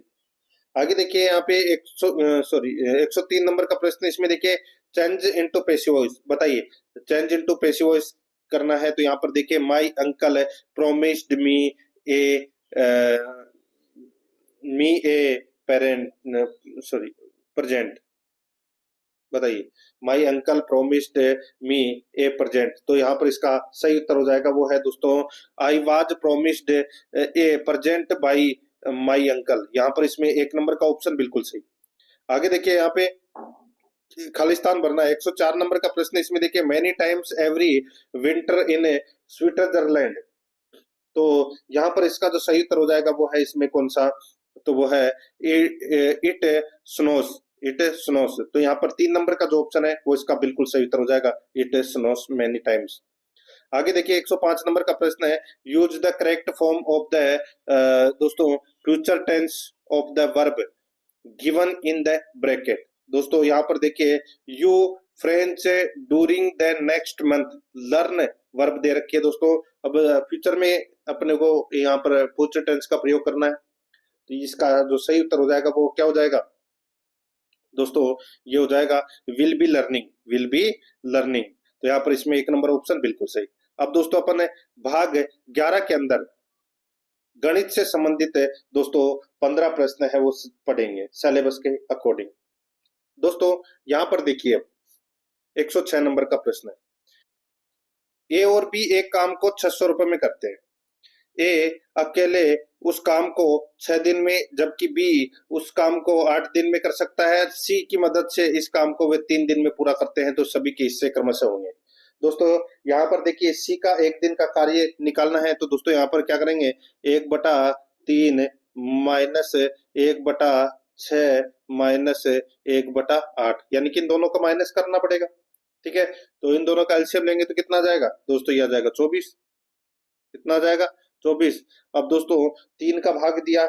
आगे देखिए, यहाँ पे 103 नंबर का प्रश्न, इसमें देखिए, चेंज इनटू पैसिव वॉइस। बताइए, चेंज इनटू पैसिव वॉइस करना है, तो यहाँ पर देखिए, my uncle promised a me a parent sorry present. बताइए, my uncle promised me a present. तो यहाँ पर इसका सही उत्तर हो जाएगा, वो है दोस्तों, I was promised A present by my uncle. यहाँ पर इसमें एक नंबर का ऑप्शन बिल्कुल सही। आगे देखिए, यहाँ पे खालिस्तान भरना है, 104 नंबर का प्रश्न, इसमें देखिए, many times every winter in Switzerland. तो यहाँ पर इसका जो सही उत्तर हो जाएगा वो है इसमें कौन सा, तो वो है इट स्नोस, इट स्नोस। तो यहाँ पर 3 नंबर का जो ऑप्शन है वो इसका बिल्कुल सही उत्तर हो जाएगा, इट स्नोस मेनी टाइम्स। आगे देखिए, 105 नंबर का प्रश्न है, use the correct form of the दोस्तों future tense of the verb given in the bracket. दोस्तों यहाँ पर देखिए, you French during the next month learn verb दे रखी है दोस्तों। अब फ्यूचर में अपने को यहाँ पर फ्यूचर टेंस का प्रयोग करना है, तो इसका जो सही उत्तर हो जाएगा वो क्या हो जाएगा दोस्तों, ये हो जाएगा will be learning, will be learning. तो यहाँ पर इसमें एक नंबर ऑप्शन बिल्कुल सही। अब दोस्तों अपन भाग 11 के अंदर गणित से संबंधित दोस्तों 15 प्रश्न है वो पढ़ेंगे सिलेबस के अकॉर्डिंग। दोस्तों यहाँ पर देखिए, 106 नंबर का प्रश्न है, ए और बी एक काम को 600 रुपए में करते हैं। ए अकेले उस काम को 6 दिन में, जबकि बी उस काम को 8 दिन में कर सकता है। सी की मदद से इस काम को वे 3 दिन में पूरा करते हैं, तो सभी के हिस्से क्रमशः होंगे। दोस्तों यहाँ पर देखिए, सी का 1 दिन का कार्य निकालना है, तो दोस्तों यहाँ पर क्या करेंगे, 1/3 माइनस 1/3 6 माइनस 1/8, यानी कि इन दोनों का माइनस करना पड़ेगा। ठीक है, तो इन दोनों का एलसीएम लेंगे तो कितना आ जाएगा दोस्तों, ये आ जाएगा 24। कितना आ जाएगा 24। अब दोस्तों 3 का भाग दिया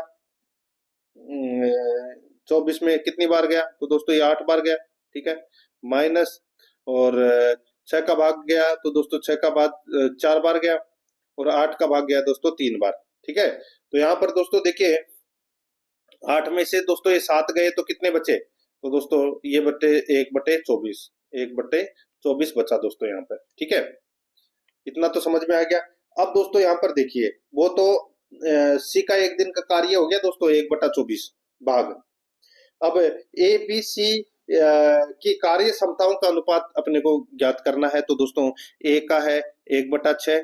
24 में कितनी बार गया, तो दोस्तों ये 8 बार गया। ठीक है, माइनस और 6 का भाग गया तो दोस्तों 6 का भाग 4 बार गया, और 8 का भाग गया दोस्तों 3 बार। ठीक है, तो यहाँ पर दोस्तों देखिए 8 में से दोस्तों ये 7 गए तो कितने बचे, तो दोस्तों ये बटे 1/24, 1/24 बचा दोस्तों यहाँ पर। ठीक है, इतना तो समझ में आ गया। अब दोस्तों यहाँ पर देखिए वो तो सी का एक दिन का कार्य हो गया दोस्तों 1/24 भाग। अब ए बी सी की कार्य क्षमताओं का अनुपात अपने को ज्ञात करना है, तो दोस्तों ए का है 1/6,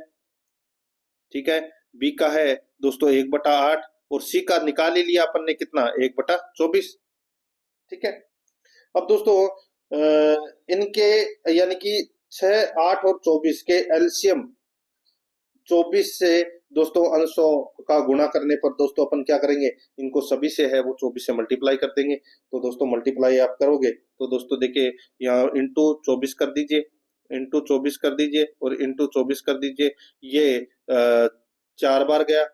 ठीक है, बी का है दोस्तों 1/8, और सी का निकाल ही लिया अपन ने कितना 1/24। ठीक है, अब दोस्तों इनके यानी कि 6, 8 और 24 के एलसीएम 24 से दोस्तों अंशों का गुणा करने पर दोस्तों अपन क्या करेंगे, इनको सभी से है वो 24 से मल्टीप्लाई कर देंगे। तो दोस्तों मल्टीप्लाई आप करोगे तो दोस्तों देखिए यहाँ इंटू 24 कर दीजिए, इंटू 24 कर दीजिए, और इंटू 24 कर दीजिए। ये 4 बार गया,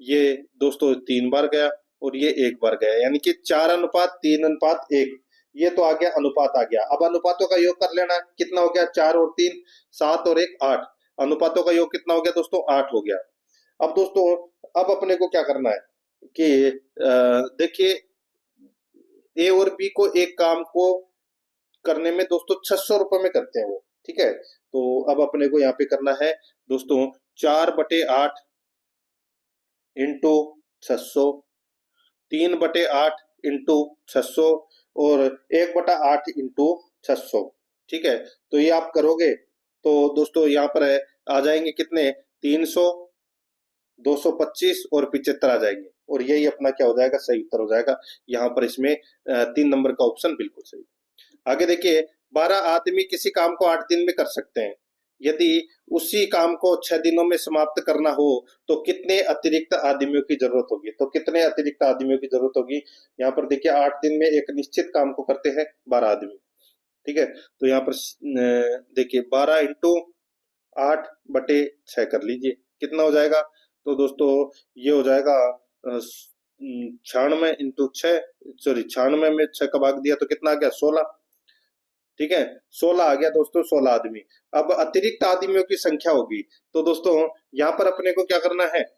ये दोस्तों 3 बार गया, और ये 1 बार गया, यानी कि 4:3:1। ये तो आ गया अनुपात आ गया। अब अनुपातों का योग कर लेना, कितना हो गया 4 और 3 7 और 1 8। अनुपातों का योग कितना हो गया दोस्तों 8 हो गया। अब दोस्तों अब अपने को क्या करना है कि देखिए ए और बी को एक काम को करने में दोस्तों 600 रुपए में करते हैं वो। ठीक है, तो अब अपने को यहाँ पे करना है दोस्तों 4/8 इंटू 600, 3/8 इंटू 600, और 1/8 इंटू 600। ठीक है, तो ये आप करोगे तो दोस्तों यहाँ पर आ जाएंगे कितने 300, 225 और 75 आ जाएंगे, और यही अपना क्या हो जाएगा सही उत्तर हो जाएगा। यहाँ पर इसमें 3 नंबर का ऑप्शन बिल्कुल सही। आगे देखिए 12 आदमी किसी काम को 8 दिन में कर सकते हैं। यदि उसी काम को 6 दिनों में समाप्त करना हो तो कितने अतिरिक्त आदमियों की जरूरत होगी, तो कितने अतिरिक्त आदमियों की जरूरत होगी। यहाँ पर देखिए 8 दिन में एक निश्चित काम को करते हैं 12 आदमी। ठीक है, तो यहाँ पर देखिए 12 इंटू 8/6 कर लीजिए, कितना हो जाएगा, तो दोस्तों ये हो जाएगा 96 इंटू 6, सॉरी 96 में 6 का भाग दिया तो कितना आ गया 16। ठीक है, 16 आ गया दोस्तों 16 आदमी। अब अतिरिक्त आदमियों की संख्या होगी, तो दोस्तों यहाँ पर अपने को क्या करना है,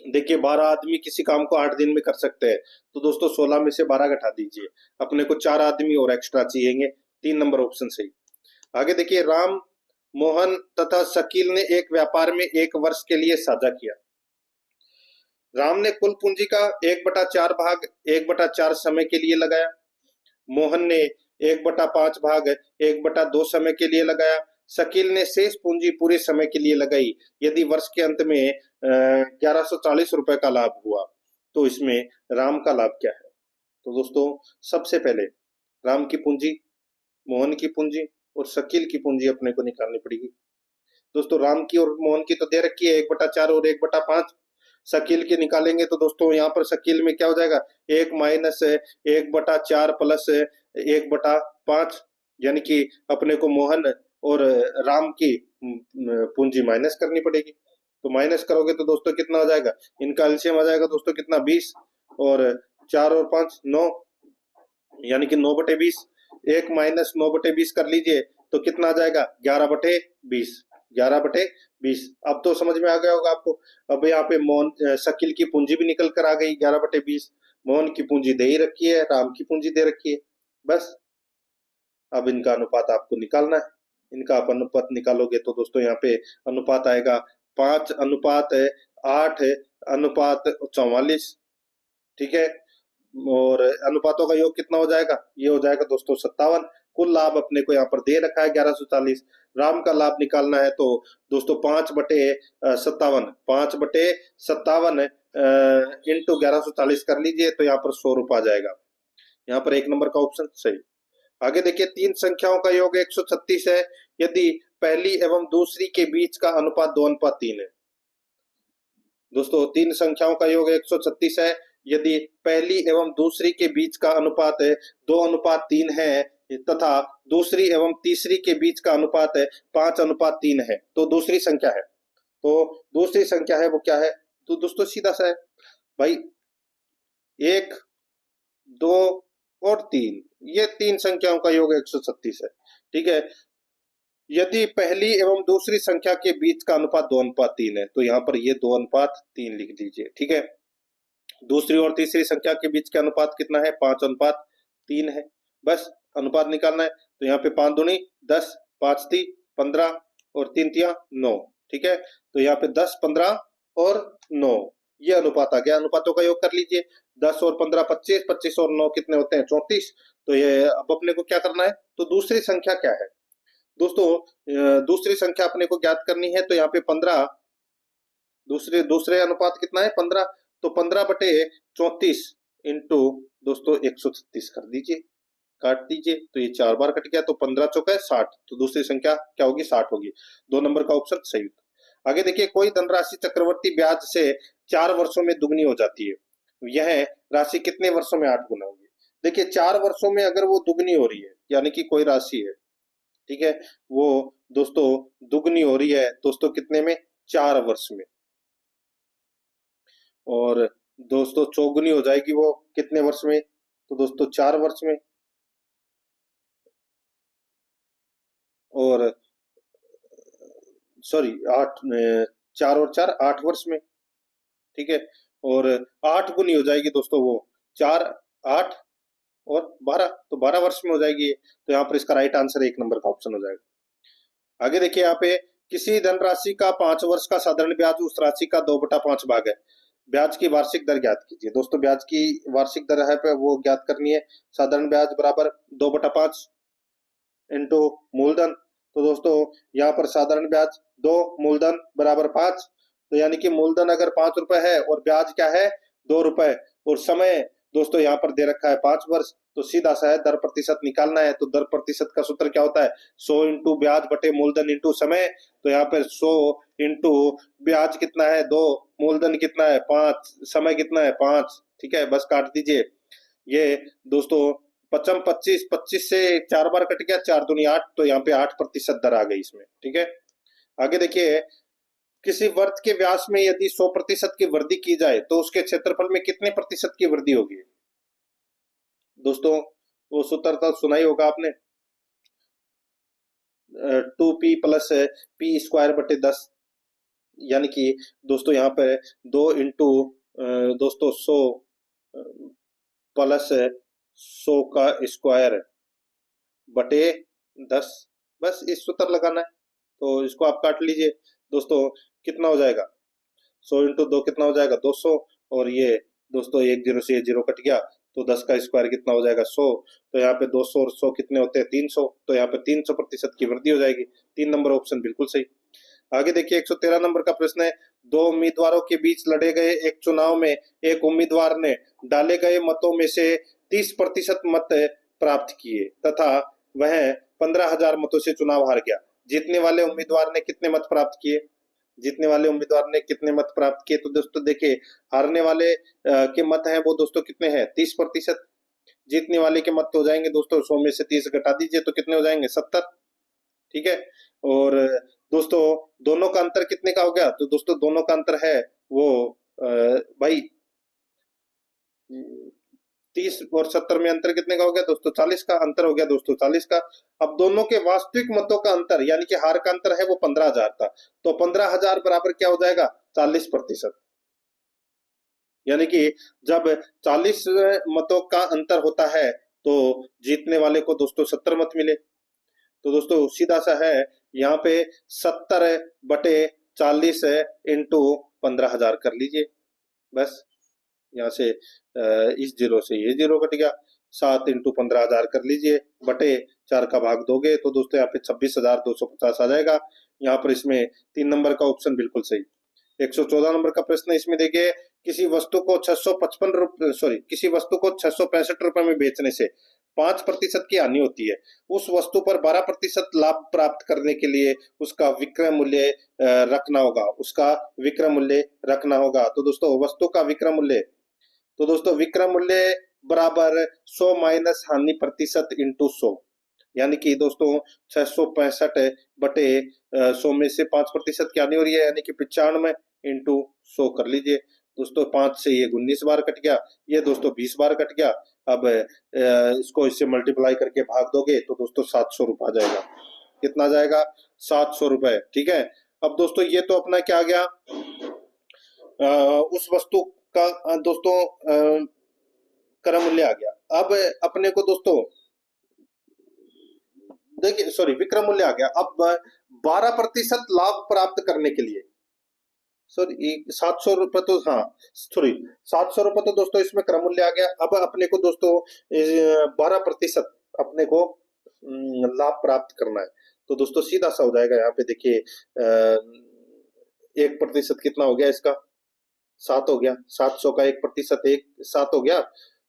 देखिए 12 आदमी किसी काम को 8 दिन में कर सकते हैं, तो दोस्तों 16 में से 12 घटा दीजिए, अपने को 4 आदमी और एक्स्ट्रा चाहिए। 3 नंबर ऑप्शन सही। आगे देखिए राम, मोहन तथा शकील ने एक व्यापार में 1 वर्ष के लिए साझा किया। राम ने कुल पूंजी का 1/4 भाग 1/4 समय के लिए लगाया। मोहन ने 1/5 भाग 1/2 समय के लिए लगाया। शकील ने शेष पूंजी पूरे समय के लिए लगाई। यदि वर्ष के अंत में 1140 रुपए का लाभ हुआ तो इसमें राम का लाभ क्या है, तो दोस्तों सबसे पहले राम की पूंजी, मोहन की पूंजी और शकील की पूंजी अपने को निकालनी पड़ेगी। दोस्तों राम की और मोहन की तो दे रखी है 1/4 और 1/5, शकील की निकालेंगे तो दोस्तों यहाँ पर शकील में क्या हो जाएगा 1 माइनस 1/4 प्लस 1/5, यानी कि अपने को मोहन और राम की पूंजी माइनस करनी पड़ेगी। तो माइनस करोगे तो दोस्तों कितना हो जाएगा, इनका एलसीएम आ जाएगा दोस्तों कितना 20, और 4 और 5 9, यानी कि 9/20। 1 माइनस 9/20 कर लीजिए तो कितना आ जाएगा 11/20, 11/20। अब तो समझ में आ गया होगा आपको। अब यहाँ पे मोहन शकील की पूंजी भी निकल कर आ गई 11/20, मोहन की पूंजी दे ही रखी है, राम की पूंजी दे रखी है, बस अब इनका अनुपात आपको निकालना है। इनका आप अनुपात निकालोगे तो दोस्तों यहाँ पे अनुपात आएगा 5:8:44। ठीक है, और अनुपातों का योग कितना हो जाएगा, ये हो जाएगा दोस्तों 57। कुल लाभ अपने को यहाँ पर दे रखा है 1140। राम का लाभ निकालना है तो दोस्तों 5/57, 5/57 इंटू 1140 कर लीजिए तो यहाँ पर 100 रुपये आ जाएगा। यहाँ पर 1 नंबर का ऑप्शन सही। आगे देखिए 3 संख्याओं का योग 136 है यदि पहली एवं दूसरी के बीच का अनुपात 2:3 है। दोस्तों 3 संख्याओं का योग 136 है यदि पहली एवं दूसरी के बीच का अनुपात 2:3 है तथा दूसरी एवं तीसरी के बीच का अनुपात 5:3 है, तो दूसरी संख्या है, तो दूसरी संख्या है वो क्या है? तो दोस्तों सीधा सा है भाई, 1, 2 और 3, ये 3 संख्याओं का योग 136 है। ठीक है, यदि पहली एवं दूसरी संख्या के बीच का अनुपात 2:3 है, तो यहाँ पर ये 2:3 लिख दीजिए। ठीक है, दूसरी और तीसरी संख्या के बीच का अनुपात कितना है? 5:3 है। बस अनुपात निकालना है, तो यहाँ पे 5 दूनी 10, 5 ती 15 और 3 तिया 9। ठीक है, तो यहाँ पे 10, 15 और 9 ये अनुपात आ गया। अनुपातों का योग कर लीजिए, 10 और 15 25, 25 और 9 कितने होते हैं? 34। तो ये अब अपने को क्या करना है? तो दूसरी संख्या क्या है दोस्तों? दूसरी संख्या अपने को ज्ञात करनी है, तो यहाँ पे 15, दूसरे अनुपात कितना है? 15, तो 15/34 इंटू दोस्तों 136 कर दीजिए, काट दीजिए, तो ये 4 बार कट गया, तो 15 चौका 60, तो दूसरी संख्या क्या होगी? 60 होगी। 2 नंबर का ऑप्शन सही होता। आगे देखिए, कोई धनराशि चक्रवर्ती ब्याज से 4 वर्षों में दुगनी हो जाती है, यह राशि कितने वर्षों में 8 गुना होगी? देखिए 4 वर्षों में अगर वो दुगनी हो रही है, यानी कि कोई राशि है, ठीक है, वो दोस्तों दुगनी हो रही है दोस्तों कितने में? 4 वर्ष में। और दोस्तों चौगुनी हो जाएगी वो कितने वर्ष में? तो दोस्तों 4 वर्ष में। और सॉरी 8, 4 और 4 8 वर्ष में। ठीक है, और 8 गुनी हो जाएगी दोस्तों वो, 4, 8 और 12, तो 12 वर्ष में हो जाएगी। तो यहाँ पर इसका राइट आंसर 1 नंबर का ऑप्शन हो जाएगा। आगे देखिए, यहाँ पे किसी धनराशि का 5 वर्ष का साधारण ब्याज उस राशि का 2/5 भाग है, ब्याज की वार्षिक दर ज्ञात कीजिए। दोस्तों ब्याज की वार्षिक दर है पे वो ज्ञात करनी है। साधारण ब्याज बराबर 2/5 इंटू मूलधन, तो दोस्तों यहाँ पर साधारण ब्याज 2, मूलधन बराबर 5, तो यानी कि मूलधन अगर 5 रुपए है और ब्याज क्या है? 2 रुपए, और समय दोस्तों यहाँ पर दे रखा है 5 वर्ष, तो सीधा सा है दर प्रतिशत निकालना है। तो दर प्रतिशत का सूत्र क्या होता है? 100 इंटू ब्याज बटे मूलधन इंटू समय। तो यहाँ पर 100 इंटू ब्याज कितना है? 2, मूलधन कितना है? 5, समय कितना है? 5। ठीक है, बस काट दीजिए। ये दोस्तों 25, 25, 25 से 4 बार कट गया, 4 दूनी 8, तो यहाँ पे 8% दर आ गई इसमें। ठीक है, आगे देखिए, किसी वर्त के व्यास में यदि 100% की वृद्धि की जाए तो उसके क्षेत्रफल में कितने प्रतिशत की वृद्धि होगी? दोस्तों वो सूत्र तो सुना ही होगा आपने, 2p प्लस p स्क्वायर बटे 10, यानी कि दोस्तों यहाँ पर 2 इंटू दोस्तों 100 प्लस 100 का स्क्वायर बटे 10, बस इस सूत्र लगाना है। तो इसको आप काट लीजिए दोस्तों, कितना हो जाएगा? 100 इंटू 2 कितना हो जाएगा? 200, और ये दोस्तों 1 0 से ये 0 कट गया, तो 10 का स्क्वायर कितना हो जाएगा? 100, तो यहाँ पे 200 और 100 कितने होते हैं? 300, तो यहाँ पे 300% की वृद्धि हो जाएगी। 3 नंबर ऑप्शन बिल्कुल सही। आगे देखिए, 113 नंबर का प्रश्न है, 2 उम्मीदवारों के बीच लड़े गए एक चुनाव में एक उम्मीदवार ने डाले गए मतों में से 30% मत प्राप्त किए तथा वह 15,000 मतों से चुनाव हार गया। जीतने वाले उम्मीदवार ने कितने मत प्राप्त किए? जीतने वाले उम्मीदवार ने कितने मत प्राप्त किए? तो दोस्तों देखिए, हारने वाले के मत हैं वो दोस्तों कितने हैं? 30%। जीतने वाले के मत हो जाएंगे दोस्तों 100 में से 30 घटा दीजिए, तो कितने हो जाएंगे? 70। ठीक है, और दोस्तों दोनों का अंतर कितने का हो गया? तो दोस्तों दोनों का अंतर है वो भाई 30 और 70 में अंतर कितने का हो गया दोस्तों? 40 का अंतर हो गया दोस्तों, 40 का। अब दोनों के वास्तविक मतों का अंतर यानी कि हार का अंतर है वो 15,000 था, तो 15,000 बराबर क्या हो जाएगा? 40%। यानी कि जब 40 मतों का अंतर होता है तो जीतने वाले को दोस्तों 70 मत मिले। तो दोस्तों सीधा सा है, यहाँ पे 70/40 इंटू 15,000 कर लीजिए, बस यहाँ से इस 0 से ये 0 कट गया, 7 इंटू 15,000 कर लीजिए, बटे 4 का भाग दोगे तो दोस्तों यहाँ पे 26,250 आ जाएगा। यहाँ पर इसमें 3 नंबर का ऑप्शन बिल्कुल सही। 114 नंबर का प्रश्न इसमें देखिए, किसी वस्तु को 665 रुपए में बेचने से 5% की हानि होती है, उस वस्तु पर 12% लाभ प्राप्त करने के लिए उसका विक्रय मूल्य रखना होगा, उसका विक्रय मूल्य रखना होगा। तो दोस्तों वस्तु का विक्रय मूल्य तो दोस्तों विक्रय मूल्य बराबर 100 माइनस हानि प्रतिशत इंटू 100, यानी कि दोस्तों 665 बटे 100 में से 5% क्या नहीं हो रही है, यानी कि 95 इंटू 100 कर लीजिए दोस्तों। 5 से ये 19 बार कट गया, ये दोस्तों 20 बार कट गया। अब इसको इससे मल्टीप्लाई करके भाग दोगे तो दोस्तों 700 रुपये आ जाएगा। कितना जाएगा? 700 रुपए। ठीक है। अब दोस्तों ये तो अपना क्या आ गया, उस वस्तु का दोस्तों क्रय मूल्य आ गया। अब अपने को दोस्तों देखिए, सॉरी, विक्रय मूल्य आ गया। अब 12% लाभ प्राप्त करने के लिए, सॉरी 700 रुपए तो, हाँ सॉरी 700 रुपए तो दोस्तों इसमें क्रय मूल्य आ गया। अब अपने को दोस्तों 12% अपने को लाभ प्राप्त करना है। तो दोस्तों सीधा सा हो जाएगा, यहाँ पे देखिए 1% कितना हो गया इसका? 7 हो गया। 700 का 1% 7 हो गया,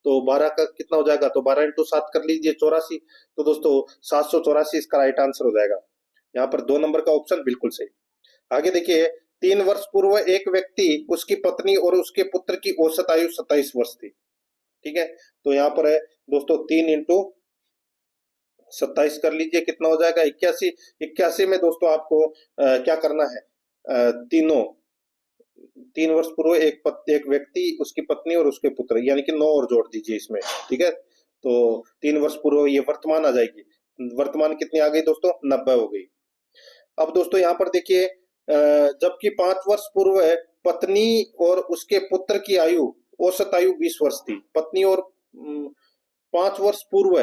तो 12 का कितना हो जाएगा? तो 12 इंटू 7 कर लीजिए, 84। तो दोस्तों 784 इसका राइट आंसर हो जाएगा। यहाँ पर 2 नंबर का ऑप्शन बिल्कुल सही। आगे देखिए, 3 वर्ष पूर्व एक व्यक्ति, उसकी पत्नी और उसके पुत्र की औसत आयु 27 वर्ष थी। ठीक है, तो यहाँ पर है दोस्तों 3 इंटू 27 कर लीजिए, कितना हो जाएगा? 81। 81 में दोस्तों आपको क्या करना है? तीनों 3 वर्ष पूर्व एक व्यक्ति, उसकी पत्नी और उसके पुत्र, यानी कि 9 और जोड़ दीजिए इसमें। ठीक है, तो 3 वर्ष पूर्व ये वर्तमान आ जाएगी। वर्तमान कितनी आ गई दोस्तों? 90 हो गई। अब दोस्तों यहाँ पर देखिए, जबकि 5 वर्ष पूर्व पत्नी और उसके पुत्र की आयु, औसत आयु 20 वर्ष थी। पत्नी और 5 वर्ष पूर्व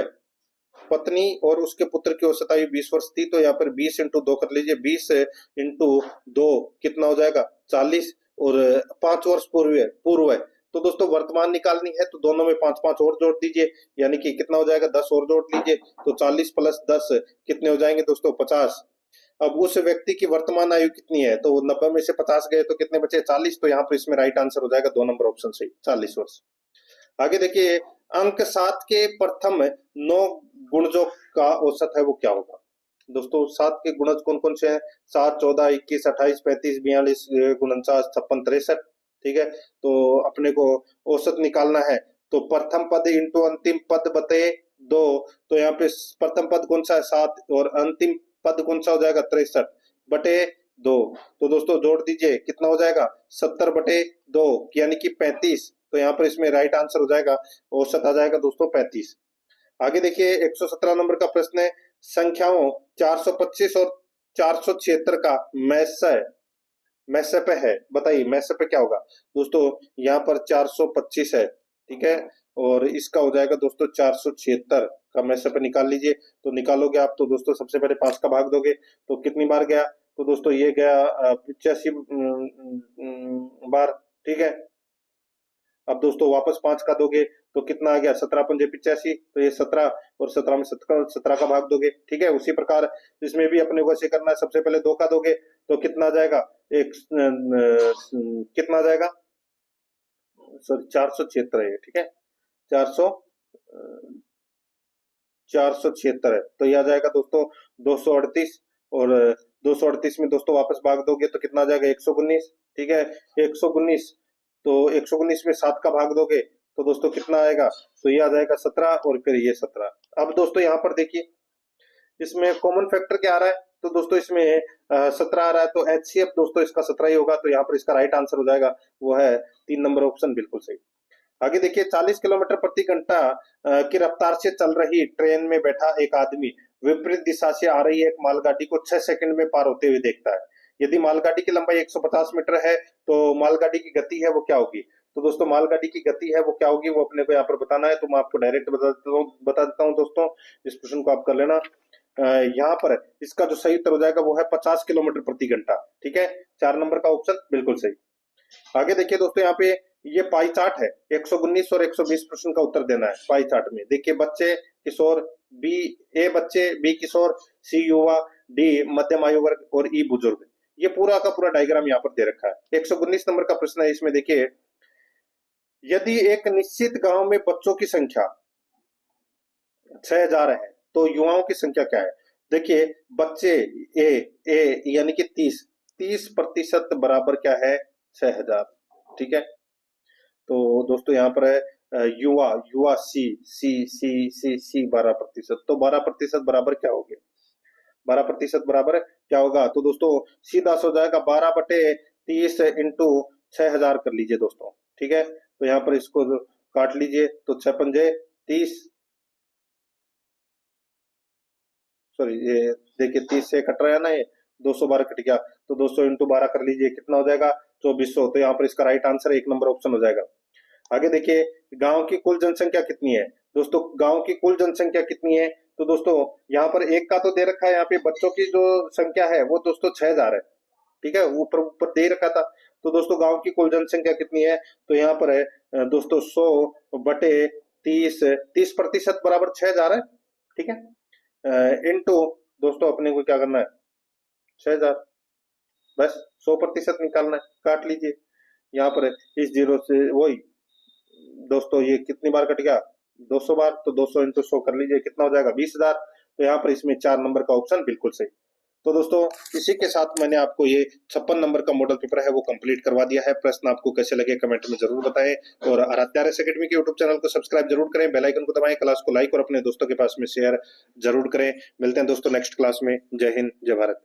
पत्नी और उसके पुत्र की औसत आयु 20 वर्ष थी। तो यहाँ पर 20 इंटू 2 कर लीजिए। 20 इंटू 2 कितना हो जाएगा? 40। और 5 वर्ष पूर्व है, तो दोस्तों वर्तमान निकालनी है, तो दोनों में 5-5 और जोड़ दीजिए, यानी कि कितना हो जाएगा? 10 और जोड़ लीजिए, तो 40 प्लस 10 कितने हो जाएंगे दोस्तों? 50। अब उस व्यक्ति की वर्तमान आयु कितनी है? तो 90 में से 50 गए तो कितने बचे? 40। तो यहाँ पर इसमें राइट आंसर हो जाएगा 2 नंबर ऑप्शन सही, 40 वर्ष। आगे देखिए, अंक 7 के प्रथम 9 गुणजों का औसत है, वो क्या होगा? दोस्तों 7 के गुणज कौन कौन से हैं? 7, 14, 21, 28, 35, 42, 49, 56, 63। ठीक है, तो अपने को औसत निकालना है, तो प्रथम पद इंटू अंतिम पद बटे 2। तो यहाँ पे प्रथम पद कौन सा है? 7, और अंतिम पद कौन सा हो जाएगा? 63 बटे 2। तो दोस्तों जोड़ दीजिए, कितना हो जाएगा? 70 बटे 2, यानी कि 35। तो यहाँ पर इसमें राइट आंसर हो जाएगा, औसत आ जाएगा दोस्तों 35। आगे देखिए, 117 नंबर का प्रश्न है, संख्याओं 425 और 476 का मैसप है, बताइए मैसप क्या होगा? दोस्तों यहाँ पर 425 है, ठीक है, और इसका हो जाएगा दोस्तों 476 का मैसप निकाल लीजिए। तो निकालोगे आप, तो दोस्तों सबसे पहले 5 का भाग दोगे, तो कितनी बार गया? तो दोस्तों ये गया 85 बार। ठीक है, अब दोस्तों वापस 5 का दोगे तो कितना आ गया? 17 पंजे 85, तो ये 17, और 17 में 17 का भाग दोगे। ठीक है, उसी प्रकार इसमें भी अपने को ऐसे करना है, सबसे पहले 2 का दोगे तो कितना आ जाएगा? एक कितना आ जाएगा? सॉरी 476 है, ठीक है, 400 476 है, तो यह आ जाएगा दोस्तों 238, और 238 में दोस्तों वापस भाग दोगे तो कितना आ जाएगा? 119। ठीक है, 119, तो 119 में 7 का भाग दोगे तो दोस्तों कितना आएगा? तो ये आ जाएगा 17, और फिर ये 17। अब दोस्तों यहाँ पर देखिए, इसमें कॉमन फैक्टर क्या आ रहा है? तो दोस्तों इसमें 17 आ रहा है, तो एचसीएफ दोस्तों इसका 17 ही होगा। तो यहाँ पर इसका राइट आंसर हो जाएगा, वो है 3 नंबर ऑप्शन बिल्कुल सही। आगे देखिए, 40 किलोमीटर प्रति घंटा की रफ्तार से चल रही ट्रेन में बैठा एक आदमी विपरीत दिशा से आ रही एक मालगाड़ी को 6 सेकंड में पार होते हुए देखता है। यदि मालगाड़ी की लंबाई 150 मीटर है, तो मालगाड़ी की गति है वो क्या होगी? तो दोस्तों मालगाड़ी की गति है वो क्या होगी, वो अपने को यहाँ पर बताना है। तो मैं आपको डायरेक्ट बता देता हूँ दोस्तों, इस प्रश्न को आप कर लेना। यहाँ पर इसका जो सही उत्तर हो जाएगा वो है 50 किलोमीटर प्रति घंटा। ठीक है, 4 नंबर का ऑप्शन बिल्कुल सही। आगे देखिए दोस्तों, यहाँ पे ये पाई चार्ट है, 119 और 120 प्रश्न का उत्तर देना है। पाई चार्ट में देखिए, बच्चे, किशोर, ए बच्चे, बी किशोर, सी युवा, डी मध्यम आयु वर्ग, और ई बुजुर्ग। ये पूरा का पूरा डायग्राम यहाँ पर दे रखा है। 119 नंबर का प्रश्न है, इसमें देखिए, यदि एक निश्चित गांव में बच्चों की संख्या 6000 है, तो युवाओं की संख्या क्या है? देखिए, बच्चे ए यानी कि 30% बराबर क्या है? 6000। ठीक है, तो दोस्तों यहाँ पर है युवा, युवा सी, सी सी सी सी 12%। तो 12% बराबर क्या हो गया? 12% बराबर क्या होगा? तो दोस्तों सीधा हो जाएगा 12/30 इंटू 6,000 कर लीजिए दोस्तों। ठीक है, तो यहाँ पर इसको काट लीजिए, तो 6×5 = 30, सॉरी ये देखिए 30 से कट रहा है ना, ये 212 कट गया, तो 200 इंटू 12 कर लीजिए, कितना हो जाएगा? 2400। तो यहाँ पर इसका राइट आंसर 1 नंबर ऑप्शन हो जाएगा। आगे देखिए, गांव की कुल जनसंख्या कितनी है? दोस्तों गांव की कुल जनसंख्या कितनी है? तो दोस्तों यहाँ पर एक का तो दे रखा है, यहाँ पे बच्चों की जो संख्या है वो दोस्तों 6,000 है। ठीक है, ऊपर ऊपर दे रखा था। तो दोस्तों गांव की कुल जनसंख्या कितनी है? तो यहाँ पर है दोस्तों 100/30, 30% बराबर 6,000 है। ठीक है, इनटू दोस्तों अपने को क्या करना है? 6,000, बस 100% निकालना है, काट लीजिए। यहाँ पर इस जीरो से वही दोस्तों ये कितनी बार कट गया? 200 बार। तो 200 इंटू 100 कर लीजिए, कितना हो जाएगा? 20,000। तो यहाँ पर इसमें 4 नंबर का ऑप्शन बिल्कुल सही। तो दोस्तों इसी के साथ मैंने आपको ये 56 नंबर का मॉडल पेपर है वो कंप्लीट करवा दिया है। प्रश्न आपको कैसे लगे कमेंट में जरूर बताएं, और आराध्या आरएस एकेडमी के यूट्यूब चैनल को सब्सक्राइब जरूर करें, बेल आइकन को दबाएं, क्लास को लाइक और अपने दोस्तों के पास में शेयर जरूर करें। मिलते हैं दोस्तों नेक्स्ट क्लास में। जय हिंद, जय भारत।